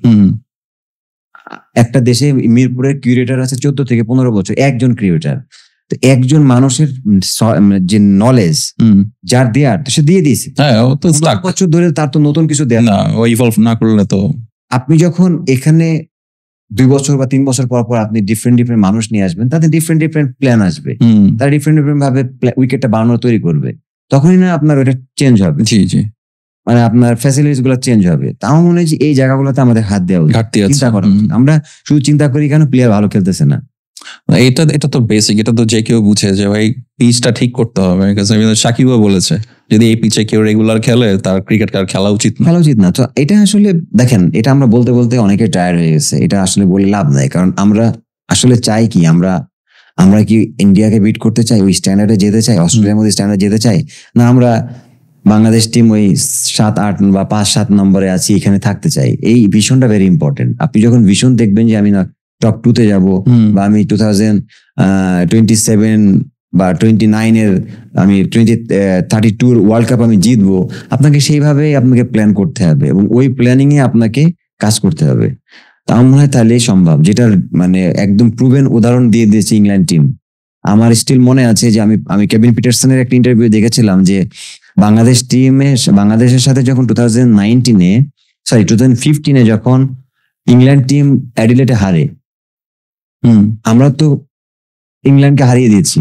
একটা দেশে মিরপুরের ক্রিকেটার আছে 14 থেকে 15 বছর, একজন ক্রিকেটার। তো একজন মানুষের যে নলেজ যার দেয়ার, সে দিয়ে দিয়েছে। বছর ধরে তার তো নতুন কিছু দেয় না, ইভলভ না করলে তো। আপনি যখন এখানে 2 বছর বা 3 বছর পর আপনি ডিফারেন্ট মানুষ নিয়ে আসবেন, তাদের ডিফারেন্ট প্ল্যান আসবে, তারা ডিফারেন্ট ভাবে উইকেটটা বানানো তৈরি করবে, তখনই না আপনার ওটা চেঞ্জ হবে। মানে আপনার ফ্যাসিলিটিস গুলো চেঞ্জ হবে। তাও মনে হয় যে এই জায়গাগুলোতে আমাদের হাত দেওয়া চিন্তা করা। আমরা শুধু চিন্তা করি কেন প্লেয়ার ভালো খেলতেছে না। এটা তো বেসিক, এটা তো যে কেউ বুঝে যে ভাই পিচটা ঠিক করতে হবে। সাকিবও বলেছে যদি এই পিচে কেউ রেগুলার খেলে তার ক্রিকেট খেলা উচিত না। তো এটা আসলে দেখেন, এটা আমরা বলতে অনেকে টায়ার্ড হয়ে গেছে। এটা আসলে বলে লাভ নাই, কারণ আমরা আসলে চাই কি, আমরা কি ইন্ডিয়াকে বিট করতে চাই, ওই স্ট্যান্ডার্ডে যেতে চাই, অস্ট্রেলিয়ার মধ্যে স্ট্যান্ডার্ডে যেতে চাই, না আমরা বাংলাদেশ টিম ওই 7-8 বা 5-7 নম্বরে আছি এখানে থাকতে চাই? এই ভিশনটা ভেরি ইম্পর্টেন্ট। আপনি যখন ভিশন দেখবেন যে আমি না টপ 2 তে যাবো, বা আমি 2027 বা 29 এর আমি 2032 ওয়ার্ল্ড কাপ আমি জিতবো, আপনাকে সেইভাবে আপনাকে প্ল্যান করতে হবে এবং ওই প্ল্যানিং এ আপনাকে কাজ করতে হবে। তা মনে হয় তাহলেই সম্ভব, যেটার মানে একদম প্রুভেন উদাহরণ দিয়ে দিয়েছে ইংল্যান্ড টিম। আমার স্টিল মনে আছে যে আমি কেভিন পিটারসনের একটা ইন্টারভিউ দেখেছিলাম যে বাংলাদেশের সাথে যখন 2015 যখন ইংল্যান্ড টিম অ্যাডিলেডে হারে, আমরা তো ইংল্যান্ডকে হারিয়ে দিয়েছি।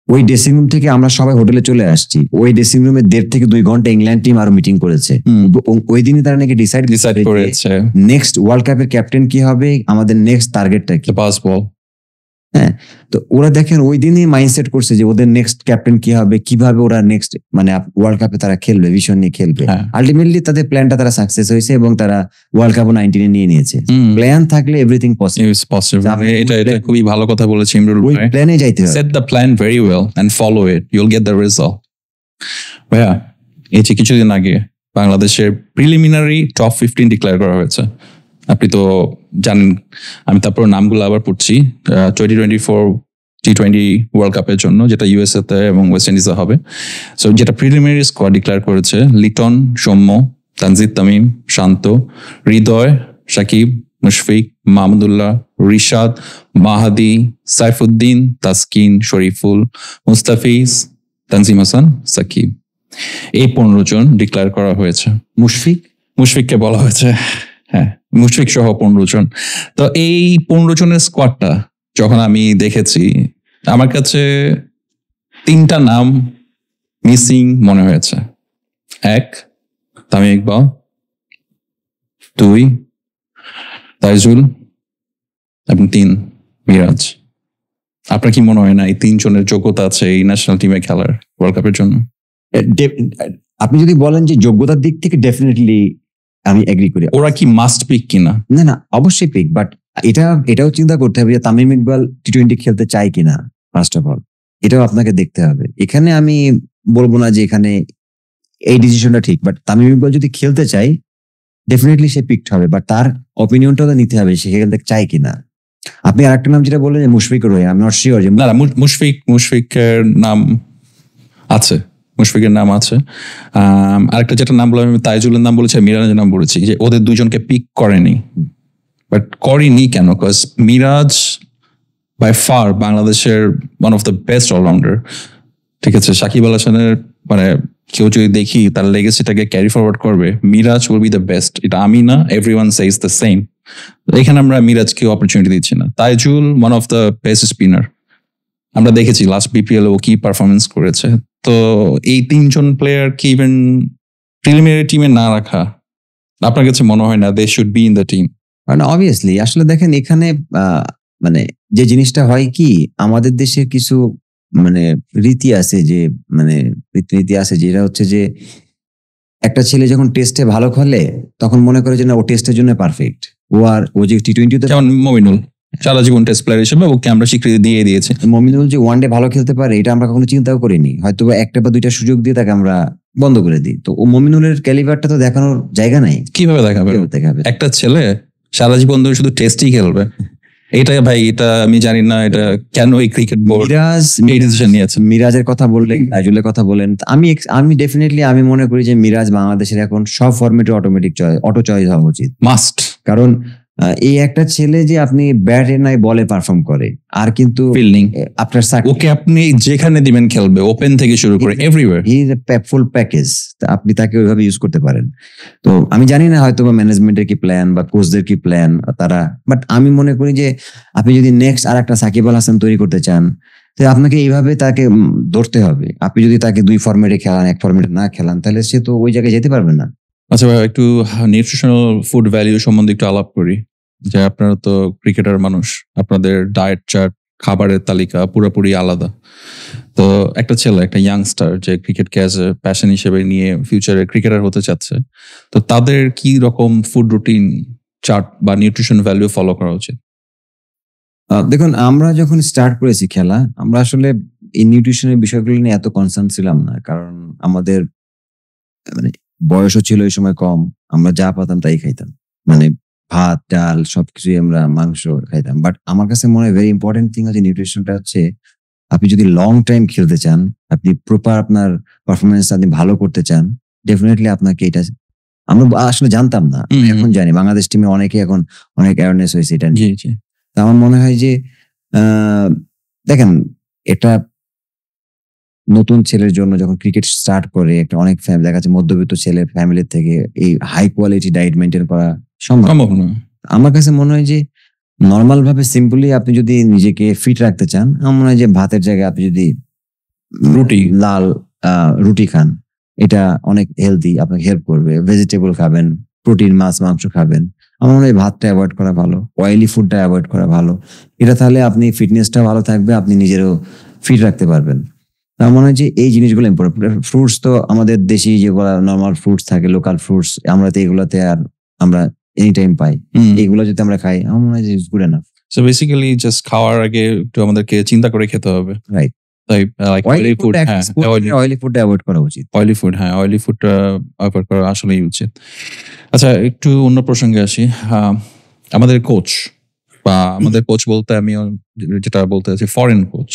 ওই ড্রেসিং রুম থেকে আমরা সবাই হোটেলে চলে আসছি। ওই ড্রেসিং রুমে 1.5 থেকে 2 ঘন্টা ইংল্যান্ড টিম আরো মিটিং করেছে। ওই দিনই তারা নাকি ডিসাইড করেছে নেক্সট ওয়ার্ল্ড কাপের ক্যাপ্টেন কি হবে, আমাদের নেক্সট টার্গেটটা কি। হ্যাঁ, তো ওরা দেখেন ওই দিনই মাইন্ডসেট করছে যে ওদের নেক্সট ক্যাপ্টেন কি হবে, কিভাবে ওরা নেক্সট মানে ওয়ার্ল্ড কাপে তারা খেলবে, ভিশন নিয়ে খেলবে। আলটিমেটলি তাদের প্ল্যানটা তারা সাকসেস হয়েছে এবং তারা ওয়ার্ল্ড কাপও 19 নিয়ে নিয়েছে। প্ল্যান থাকলে এভরিথিং পসিবল। এটা খুবই ভালো কথা বলেছে ইমরুল ভাই। ওই প্ল্যানে যাইতে হবে। Set the plan very well and follow it, you will get the result. ভাইয়া, এই যে কিছুদিন আগে বাংলাদেশের প্রিলিমিনারি টপ 15 ডিক্লেয়ার করা হয়েছে। আপনি তো জানেন, আমি তারপর নামগুলো আবার পড়ছি। 2024 T20 ওয়ার্ল্ড কাপের জন্য, যেটা ইউএসএ তে এবং ওয়েস্ট ইন্ডিজে হবে। সো যেটা প্রিলিমিনারি স্কোয়াড ডিক্লেয়ার করেছে, লিটন, সৌম্য, তানজিদ তামিম, শান্ত, হৃদয়, সাকিব, মুশফিক, মাহমুদুল্লাহ, রিশাদ, মাহাদি, সাইফুদ্দিন, তাসকিন, শরীফুল, মুস্তাফিজ, তানজিম হাসান, সাকিব। এই 15 জন ডিক্লেয়ার করা হয়েছে। মুশফিককে বলা হয়েছে, হ্যাঁ, মুশফিক সহ 15 জন। তো এই 15 জনের স্কোয়াডটা যখন আমি দেখেছি, আমার কাছে 3টা নাম মিসিং মনে হয়েছে। 1 তামিম ইকবাল, 2 তাইজুল এবং 3 মিরাজ। আপনার কি মনে হয় না এই 3 জনের যোগ্যতা আছে এই ন্যাশনাল টিমে খেলার ওয়ার্ল্ড কাপের জন্য? আপনি যদি বলেন যে যোগ্যতার দিক থেকে ডেফিনেটলি আমি এগ্রি করি। ওরা কি মাস্ট পিক কিনা? না, অবশ্যই পিক, বাট এটাও চিন্তা করতে হবে যে তামিম ইকবাল T20 খেলতে চায় কিনা। ফার্স্ট অফ অল এটাও আপনাকে দেখতে হবে। এখানে আমি বলবো না যে এখানে এই ডিসিশনটা ঠিক, বাট তামিম ইকবাল যদি খেলতে চায় ডেফিনেটলি সে পিকড হবে, বাট তার অপিনিয়নটাও নিতে হবে সে খেলতে চায় কিনা। আপনি আরেকটা নাম যেটা বললেন যে মুশফিক রোহিত, আমি নট শিওর যে না মুশফিকের নাম আছে, মুশফিকের নাম আছে। আরেকটা যেটা নাম বললাম, আমি তাইজুলের নাম বলেছি, মিরাজের নাম বলেছি, যে ওদের দুজনকে পিক করেনি। বাট করেনি কেন? বিকজ মিরাজ বাই ফার বাংলাদেশের one of the best allrounder. ঠিক আছে, সাকিব আল হাসানের মানে কেউ যদি দেখি তার লেগেসিটাকে ক্যারি ফরওয়ার্ড করবে, Miraz will be the best. এটা আমি না, এভরিওয়ান সেজ দ্য সেম। এখানে আমরা মিরাজকে অপরচুনিটি দিচ্ছি না। Taijul one of the best spinner, আমরা দেখেছি লাস্ট বিপিএল ও কি পারফরমেন্স করেছে। তো এই 3 জন প্লেয়ার কি ইভেন প্রিলিমিনারি টিমে না রাখা, আপনার কাছে মনে হয় না they should be in the team? কারণ অবভিয়াসলি আসলে দেখেন এখানে মানে যে জিনিসটা হয় কি, আমাদের দেশের কিছু মানে রীতি আছে যে মানে রীতিনীতি আছে যেটা হচ্ছে যে একটা ছেলে যখন টেস্টে ভালো খেলে তখন মনে করে যে না ও টেস্টের জন্য পারফেক্ট, ও যে টি-20 তে যেমন মমিনুল সারা জীবন টেস্ট প্লেয়ার হিসেবে ওকে আমরা স্বীকৃতি দিয়ে দিয়েছি। মমিনুল যে ওয়ানডে ভালো খেলতে পারে এটা আমরা কখনো চিন্তাও করিনি, হয়তো একটা বা দুইটা সুযোগ দিয়ে তাকে আমরা বন্ধ করে দিই। তো ও মমিনুলের ক্যালিবারটা তো দেখানোর জায়গা নাই, কিভাবে দেখাবে? কিভাবে দেখাবে? একটা ছেলে সারা জীবন ধরে শুধু টেস্টই খেলবে, এটা ভাই এটা আমি জানি না এটা কেন এই ক্রিকেট বোর্ড এই ডিসিশন নিয়েছে। মিরাজের কথা বললেন, তাইজুলের কথা বলেন, আমি ডেফিনেটলি আমি মনে করি যে মিরাজ বাংলাদেশের এখন সব ফরম্যাটে অটো চয়েস হওয়া উচিত, মাস্ট। কারণ এই একটা ছেলে যে আপনি ব্যাটে নাই বলে পারফর্ম করে, আর কিন্তু ফিল্ডিং আপনার ওকে আপনি যেখানে দিবেন খেলবে, ওপেন থেকে শুরু করে everywhere. He is a full package, আপনি তাকে ওইভাবে ইউজ করতে পারেন। তো আমি জানি না হয়তো বা ম্যানেজমেন্টের কি প্ল্যান বা কোচদের কি প্ল্যান তারা, বাট আমি মনে করি যে আপনি যদি নেক্সট আর একটা সাকিব আল হাসান তৈরি করতে চান তো আপনাকে এইভাবে তাকে ধরতে হবে। আপনি যদি তাকে দুই ফরম্যাটে খেলান, এক ফরম্যাটে না খেলান, তাহলে সে তো ওই জায়গায় যেতে পারবে না। আচ্ছা ভাই, একটু নিউট্রিশনাল ফুড ভ্যালু সম্বন্ধে একটু আলাপ করি। যে আপনারা তো ক্রিকেটার মানুষ, আপনাদের ডায়েট চার্ট, খাবারের তালিকা পুরোপুরি আলাদা। তো একটা ছেলে, একটা ইয়াংস্টার যে ক্রিকেটকে অ্যাজ এ প্যাশন হিসেবে নিয়ে ফিউচারে ক্রিকেটার হতে চাচ্ছে, তো তাদের কি রকম ফুড রুটিন চার্ট বা নিউট্রিশন ভ্যালু ফলো করা উচিত? দেখুন, আমরা যখন স্টার্ট করেছি খেলা, আমরা আসলে এই নিউট্রিশনের বিষয়গুলো নিয়ে এত কনসার্ন ছিলাম না, কারণ আমাদের মানে বয়সও ছিল এই সময় কম, আমরা যা পাতাম তাই খাইতাম, মানে ভাত ডাল সবকিছুই, আমরা মাংস খাইতাম। বাট আমার কাছে মনে হয় ভেরি ইম্পর্টেন্ট থিং হচ্ছে নিউট্রিশনটা হচ্ছে, আপনি যদি লং টাইম খেলতে চান, আপনি প্রপার আপনার পারফরমেন্স আপনি ভালো করতে চান, ডেফিনেটলি আপনাকে এটা, আমরা আসলে জানতাম না, এখন জানি বাংলাদেশ টিমে অনেকে এখন অনেক অ্যাওয়ারনেস হয়েছে এটা নিয়ে। তো আমার মনে হয় যে দেখেন, এটা নতুন ছেলের জন্য যখন ক্রিকেট স্টার্ট করে একটা অনেক দেখা যাচ্ছে মধ্যবিত্ত ছেলের ফ্যামিলির থেকে এই হাই কোয়ালিটি ডায়েট মেনটেন করা সম্ভব না। আমার কাছে মনে হয় যে নর্মাল ভাবে সিম্পলি আপনি যদি নিজেকে ফিট রাখতে চান, আমার মনে হয় যে ভাতের জায়গায় আপনি যদি লাল রুটি খান, এটা অনেক হেলদি, আপনাকে হেল্প করবে। ভেজিটেবল খাবেন, প্রোটিন মাছ মাংস খাবেন, আমার মনে হয় ভাতটা অ্যাভয়েড করা ভালো, অয়েলি ফুডটা অ্যাভয়েড করা ভালো। এটা তাহলে আপনি ফিটনেসটা ভালো থাকবে, আপনি নিজেরও ফিট রাখতে পারবেন। আমার মনে হয় যে এই জিনিসগুলো ইম্পর্টেন্ট। ফ্রুটস তো আমাদের দেশি যেগুলো নর্মাল ফ্রুটস থাকে, লোকাল ফ্রুটস, আমরা তো এগুলোতে আর আমরা এনি টাইম পাই, এগুলো যদি আমরা খাই আমার মনে হয় যে good enough. So basically just খাওয়ার আগে একটু আমাদেরকে চিন্তা করে খেতে হবে, রাইট? তাই অয়েলি ফুড, অয়েলি ফুডটা অ্যাভয়েড করা উচিত। অয়েলি ফুডটা অ্যাভয়েড করা আসলেই উচিত। আচ্ছা, একটু অন্য প্রসঙ্গে আসি। আমাদের কোচ বলতে আমি যেটা বলতে চাচ্ছি ফরেন কোচ,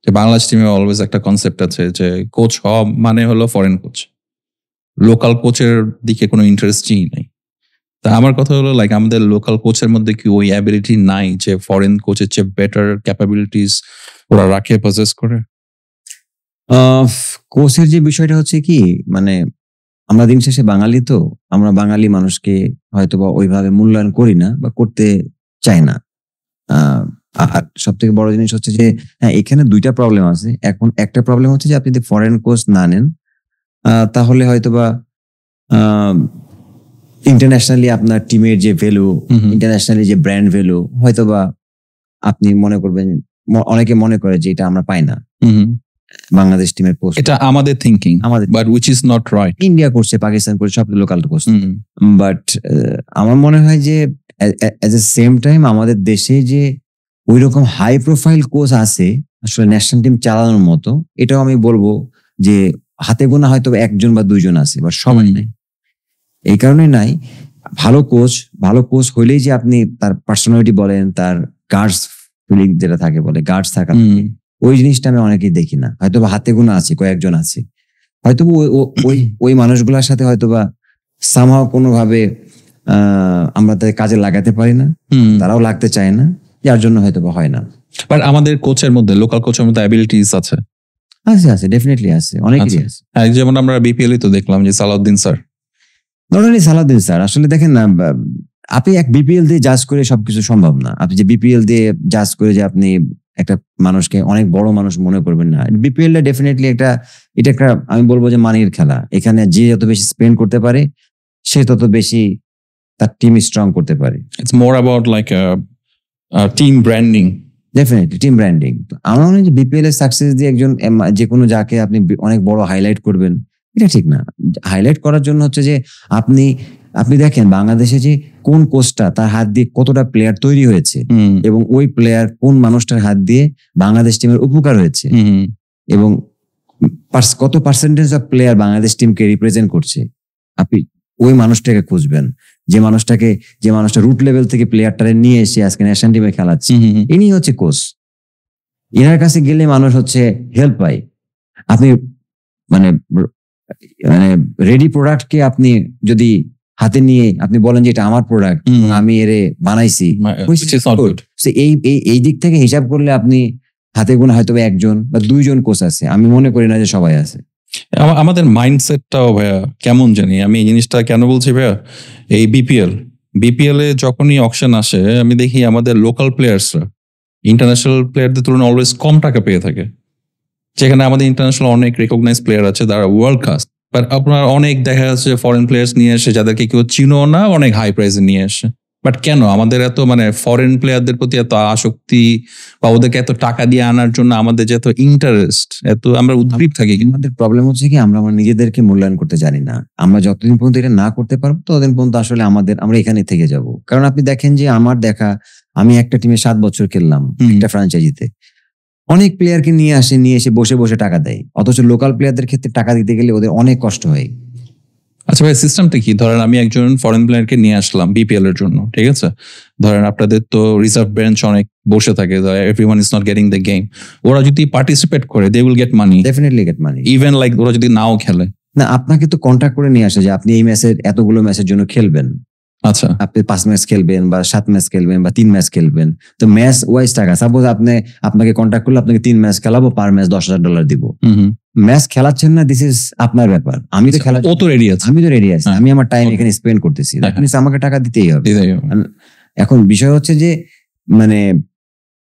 যে বাংলাদেশ টিমে অলওয়েজ একটা কনসেপ্ট আছে যে কোচ হওয়া মানে হলো ফরেন কোচ, লোকাল কোচের দিকে কোনো ইন্টারেস্টই নাই। তা আমার কথা হলো লাইক আমাদের লোকাল কোচের মধ্যে কি ওই অ্যাবিলিটি নাই যে ফরেন কোচের চেয়ে বেটার ক্যাপাবিলিটিস ওরা রাখে, পজেস করে? কোচের যে বিষয়টা হচ্ছে কি, মানে আমরা দিন শেষে বাঙালি, তো আমরা বাঙালি মানুষকে হয়তো বা ওইভাবে মূল্যায়ন করি না বা করতে চাই না। আর সব থেকে বড় জিনিস হচ্ছে যে হ্যাঁ, এখানে দুইটা প্রবলেম আছে। এখন একটা প্রবলেম হচ্ছে যে আপনি যদি ফরেন কোচ না নেন, তাহলে হয়তোবা ইন্টারন্যাশনালি আপনার টিমের যে ভ্যালু, ইন্টারন্যাশনালি যে ব্র্যান্ড ভ্যালু, হয়তোবা আপনি মনে করবেন, অনেকে মনে করে যে এটা আমরা পাই না বাংলাদেশ টিমের কোচ। এটা আমাদের thinking, but which is not right. India করছে, পাকিস্তান করছে, সব লোকাল কোচ। বাট আমার মনে হয় যে এট দ্য সেম টাইম আমাদের দেশে যে ওইরকম হাই প্রোফাইল কোচ আছে আসলে ন্যাশনাল টিম চালানোর মতো, এটাও আমি বলবো যে হাতে গোনা হয়তো একজন বা দুইজন আছে, বাট সবাই নাই। এই কারণে নাই। ভালো কোচ হইলেই যে আপনি তার পার্সোনালিটি বলেন, তার গার্ডস ফিলিং যেটা থাকে বলে গার্ডস থাকা, ওই জিনিসটা আমি অনেকেই দেখি না। হয়তো হাতে গোনা আছে, কয়েকজন আছে, হয়তো ওই মানুষগুলোর সাথে হয়তোবা সামহাও কোনোভাবে আমরা তাদের কাজে লাগাতে পারি না, তারাও লাগতে চায় না, যার জন্য হয়তো বা হয় না। বাট আমাদের কোচের মধ্যে, লোকাল কোচের মধ্যে অ্যাবিলিটিস আছে, ডেফিনেটলি আছে, অনেকেরই আছে। যেমন আমরা বিপিএল তো দেখলাম যে Salahuddin sir, not only Salahuddin sir, আসলে দেখেন না, আপনি এক বিপিএল দিয়ে জাজ করে সবকিছু সম্ভব না। আপনি যে বিপিএল দিয়ে জাজ করে যে আপনি একটা মানুষকে অনেক বড় মানুষ মনে করবেন না। বিপিএল ডেফিনেটলি এটা একটা আমি বলবো যে মানির খেলা। এখানে যে যত বেশি স্পেন্ড করতে পারে সে তত বেশি তার টিম স্ট্রং করতে পারে। It's more about like a team branding. Definitely team branding. আমার মনে হয় যে বিপিএল এর সাকসেস দিয়ে একজন যে কোনো যাকে আপনি অনেক বড় হাইলাইট করবেন, এটা ঠিক না। হাইলাইট করার জন্য হচ্ছে যে আপনি দেখেন বাংলাদেশে যে কোন কোচটা তার হাত দিয়ে কতটা প্লেয়ার তৈরি হয়েছে এবং ওই প্লেয়ার কোন মানুষটার হাত দিয়ে বাংলাদেশ টিমের উপকার হয়েছে এবং কত পার্সেন্টেজ অফ প্লেয়ার বাংলাদেশ টিমকে রিপ্রেজেন্ট করছে। আপনি ওই মানুষটাকে খুঁজবেন, যে মানুষটা রুট লেভেল থেকে প্লেয়ারটারে নিয়ে এসে আজকে ন্যাশনাল টিমে খেলাচ্ছে, ইনি হচ্ছে কোচ। এনার কাছে গেলে মানুষ হচ্ছে হেল্প পায়। আপনি মানে রেডি প্রোডাক্টকে আপনি যদি হাতে নিয়ে আপনি বলেন যে এটা আমার প্রোডাক্ট, আমি এরে বানাইছি, এই দিক থেকে হিসাব করলে আপনি হাতে গোনা হয়তো একজন বা দুইজন কোচ আছে, আমি মনে করি না যে সবাই আছে। আমাদের মাইন্ডসেটটাও ভাইয়া কেমন জানি, আমি এই জিনিসটা কেন বলছি ভাইয়া, এই বিপিএল এ যখনই অকশন আসে আমি দেখি আমাদের লোকাল প্লেয়ার্সরা ইন্টারন্যাশনাল প্লেয়ারদের তুলনায় অলওয়েজ কম টাকা পেয়ে থাকে, যেখানে আমাদের ইন্টারন্যাশনাল অনেক রেকগনাইজ প্লেয়ার আছে যারা ওয়ার্ল্ড ক্লাস, বাট আপনার অনেক দেখা যাচ্ছে ফরেন প্লেয়ার্স নিয়ে এসে যাদেরকে কেউ চিনো না, অনেক হাই প্রাইসে নিয়ে আসে। বাট কেন আমাদের এত মানে ফরেন প্লেয়ারদের প্রতি এত আসক্তি বা ওদেরকে এত টাকা দিয়ে আনার জন্য আমাদের যে এত ইন্টারেস্ট, এত আমরা উদ্গ্রীব থাকি? আমাদের প্রবলেম হচ্ছে কি আমরা নিজেদেরকে মূল্যায়ন করতে জানি না। আমরা যতদিন পর্যন্ত এটা না করতে পারবো ততদিন পর্যন্ত আসলে আমরা এখানে থেকে যাব। কারণ আপনি দেখেন যে আমি একটা টিমে 7 বছর খেললাম একটা ফ্র্যাঞ্চাইজিতে, অনেক প্লেয়ারকে নিয়ে এসে বসে বসে টাকা দেয়, অথচ লোকাল প্লেয়ারদের ক্ষেত্রে টাকা দিতে গেলে ওদের অনেক কষ্ট হয়। আচ্ছা ভাই, সিস্টেমটা কি? ধরেন আমি একজন ফরেন প্লেয়ারকে নিয়ে আসলাম বিপিএল এর জন্য, ঠিক আছে? ধরেন আপনাদের তো রিজার্ভ বেঞ্চ অনেক বসে থাকে, everyone is not getting the game. ওরা যদি পার্টিসিপেট করে they will get money, definitely get money, even like ওরা যদি নাও খেলে না, আপনাকে তো কন্ট্যাক্ট করে নিয়ে আসে যে আপনি এই ম্যাচের এতগুলো ম্যাচের জন্য খেলবেন। আচ্ছা, আপনি 5 ম্যাচ খেলবেন বা 7 ম্যাচ খেলবেন বা 3 ম্যাচ খেলবেন, তো ম্যাচ ওয়াইজ টাকা। সাপোজ আপনাকে কন্ট্যাক্ট করলে আপনাকে 3 ম্যাচ খেলাবো, পার ম্যাচ $10,000 দিব। ম্যাচ খেলাচ্ছেন না, দিস ইজ আপনার ব্যাপার। আমি তো খেলা, ও তো রেডি আছে, আমি আমার টাইম এখানে স্পেন্ড করতেছি, আমাকে টাকা দিতেই হবে। এখন বিষয় হচ্ছে যে মানে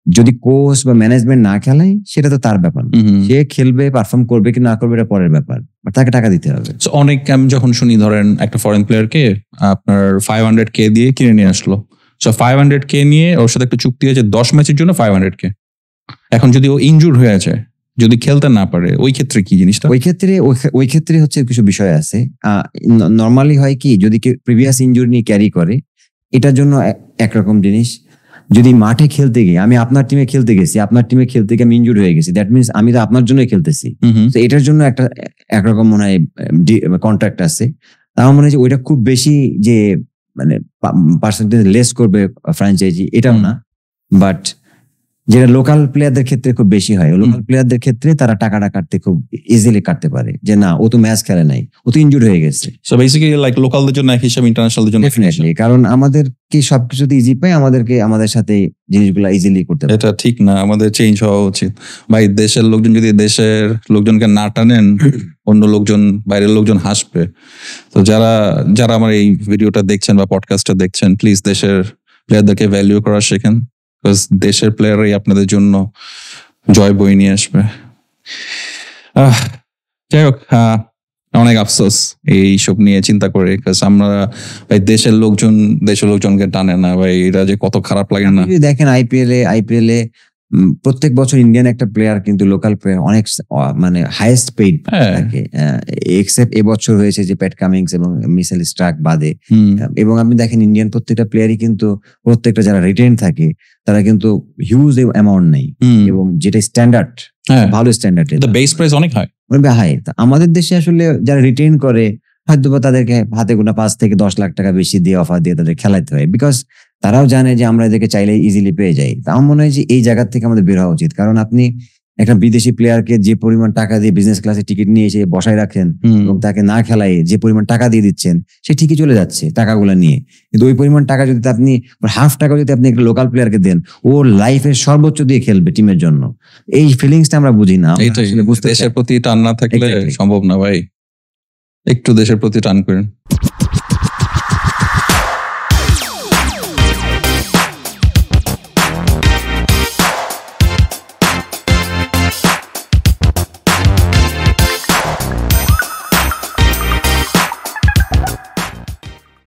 যদি কোচ বা ম্যানেজমেন্ট না খেলায় সেটা তো তার ব্যাপার, সে খেলবে পারফর্ম করবে কি না করবে এটা পরের ব্যাপার, বাট তাকে টাকা দিতে হবে। অনেক আমি যখন শুনি ধরেন একটা ফরেন প্লেয়ারকে আপনার 500K দিয়ে কিনে নিয়ে আসলো, 500K নিয়ে ওর সাথে একটা চুক্তি হয়েছে 10 ম্যাচের জন্য 500K। এখন যদি ও ইনজুর হয়ে আছে, যদি খেলতে না পারে, ওই ক্ষেত্রে কি জিনিসটা? ওই ক্ষেত্রে হচ্ছে কিছু বিষয় আছে। নর্মালি হয় কি, যদি কেউ প্রিভিয়াস ইনজুরি নিয়ে ক্যারি করে, এটার জন্য একরকম জিনিস। যদি মাঠে খেলতে গিয়ে আমি আপনার টিমে খেলতে গেছি, আপনার টিমে খেলতে গিয়ে আমি ইনজুর হয়ে গেছি, দ্যাট মিনস আমি তো আপনার জন্যই খেলতেছি, তো এটার জন্য একরকম মনে হয় কন্ট্রাক্ট আছে। আমার মনে হয় যে ওইটা খুব বেশি যে মানে পার্সেন্টেজ লেস করবে ফ্র্যাঞ্চাইজি, এটাও না। বাট যেটা লোকাল প্লেয়ারদের ক্ষেত্রে খুব বেশি হয়, লোকাল প্লেয়ারদের ক্ষেত্রে তারা টাকাটা কাটতে খুব ইজিলি কাটতে পারে, যে না ও তো ম্যাচ খেলে নাই, ও তো ইনজুর হয়ে গেছে। সো বেসিক্যালি লাইক লোকালদের জন্য এক হিসাব, ইন্টারন্যাশনালদের জন্য ডেফিনেটলি, কারণ আমাদেরকে সবকিছুতে ইজি পাই, আমাদের সাথে জিনিসগুলো ইজিলি করতে পারে। এটা ঠিক না, আমাদের চেঞ্জ হওয়া উচিত ভাই। দেশের লোকজন যদি দেশের লোকজনকে না টানেন, অন্য লোকজন, বাইরের লোকজন হাসবে। তো যারা আমার এই ভিডিওটা দেখছেন বা পডকাস্টটা দেখছেন, প্লিজ দেশের প্লেয়ারদেরকে ভ্যালু করা শেখেন, বিকজ দেশের প্লেয়ারই আপনাদের জন্য জয় বই নিয়ে আসবে। যাই হোক, অনেক আফসোস এইসব নিয়ে চিন্তা করে, বিকজ আমরা ভাই দেশের লোকজনকে টানে না ভাই, এটা যে কত খারাপ লাগে না। দেখেন আইপিএল এ প্রত্যেক বছর ইন্ডিয়ান একটা প্লেয়ার কিন্তু লোকাল প্লেয়ার অনেক মানে হাইয়েস্ট পেইড থাকে, এক্সেপ্ট এবছর হয়েছে যে প্যাট কামিংস এবং মিচেল স্টার্ক বাদে। এবং আপনি দেখেন ইন্ডিয়ান প্রত্যেকটা প্লেয়ারই কিন্তু প্রত্যেকটা যারা রিটেন থাকে তারা কিন্তু হিউজ অ্যামাউন্ট নেই, এবং যেটা স্ট্যান্ডার্ড, ভালো স্ট্যান্ডার্ড, বেস প্রাইস অনেক হাই। আমাদের দেশে আসলে যারা রিটেন করে হয়তো বা তাদেরকে হাতে গোনা 5 থেকে 10 লাখ টাকা বেশি দিয়ে অফার দিয়ে তাদের খেলাতে হয়, বিকজ তারাও জানে যে আমরা এদেরকে চাইলে ইজিলি পেয়ে যাই। তা আমার মনে হয় যে এই জায়গা থেকে আমাদের বের হওয়া উচিত, কারণ আপনি একটা বিদেশি প্লেয়ারকে যে পরিমাণ টাকা দিয়ে বিজনেস ক্লাসে টিকিট নিয়ে এসে বসায় রাখেন এবং তাকে না খেলায় যে পরিমাণ টাকা দিয়ে দিচ্ছেন, সে ঠিকই চলে যাচ্ছে টাকাগুলো নিয়ে, কিন্তু ওই পরিমাণ টাকা যদি আপনি হাফ টাকা যদি আপনি একটা লোকাল প্লেয়ারকে দেন, ও লাইফের সর্বোচ্চ দিয়ে খেলবে টিমের জন্য। এই ফিলিংসটা আমরা বুঝি না। দেশের প্রতি টান না থাকলে সম্ভব না ভাই, একটু দেশের প্রতি টান করেন।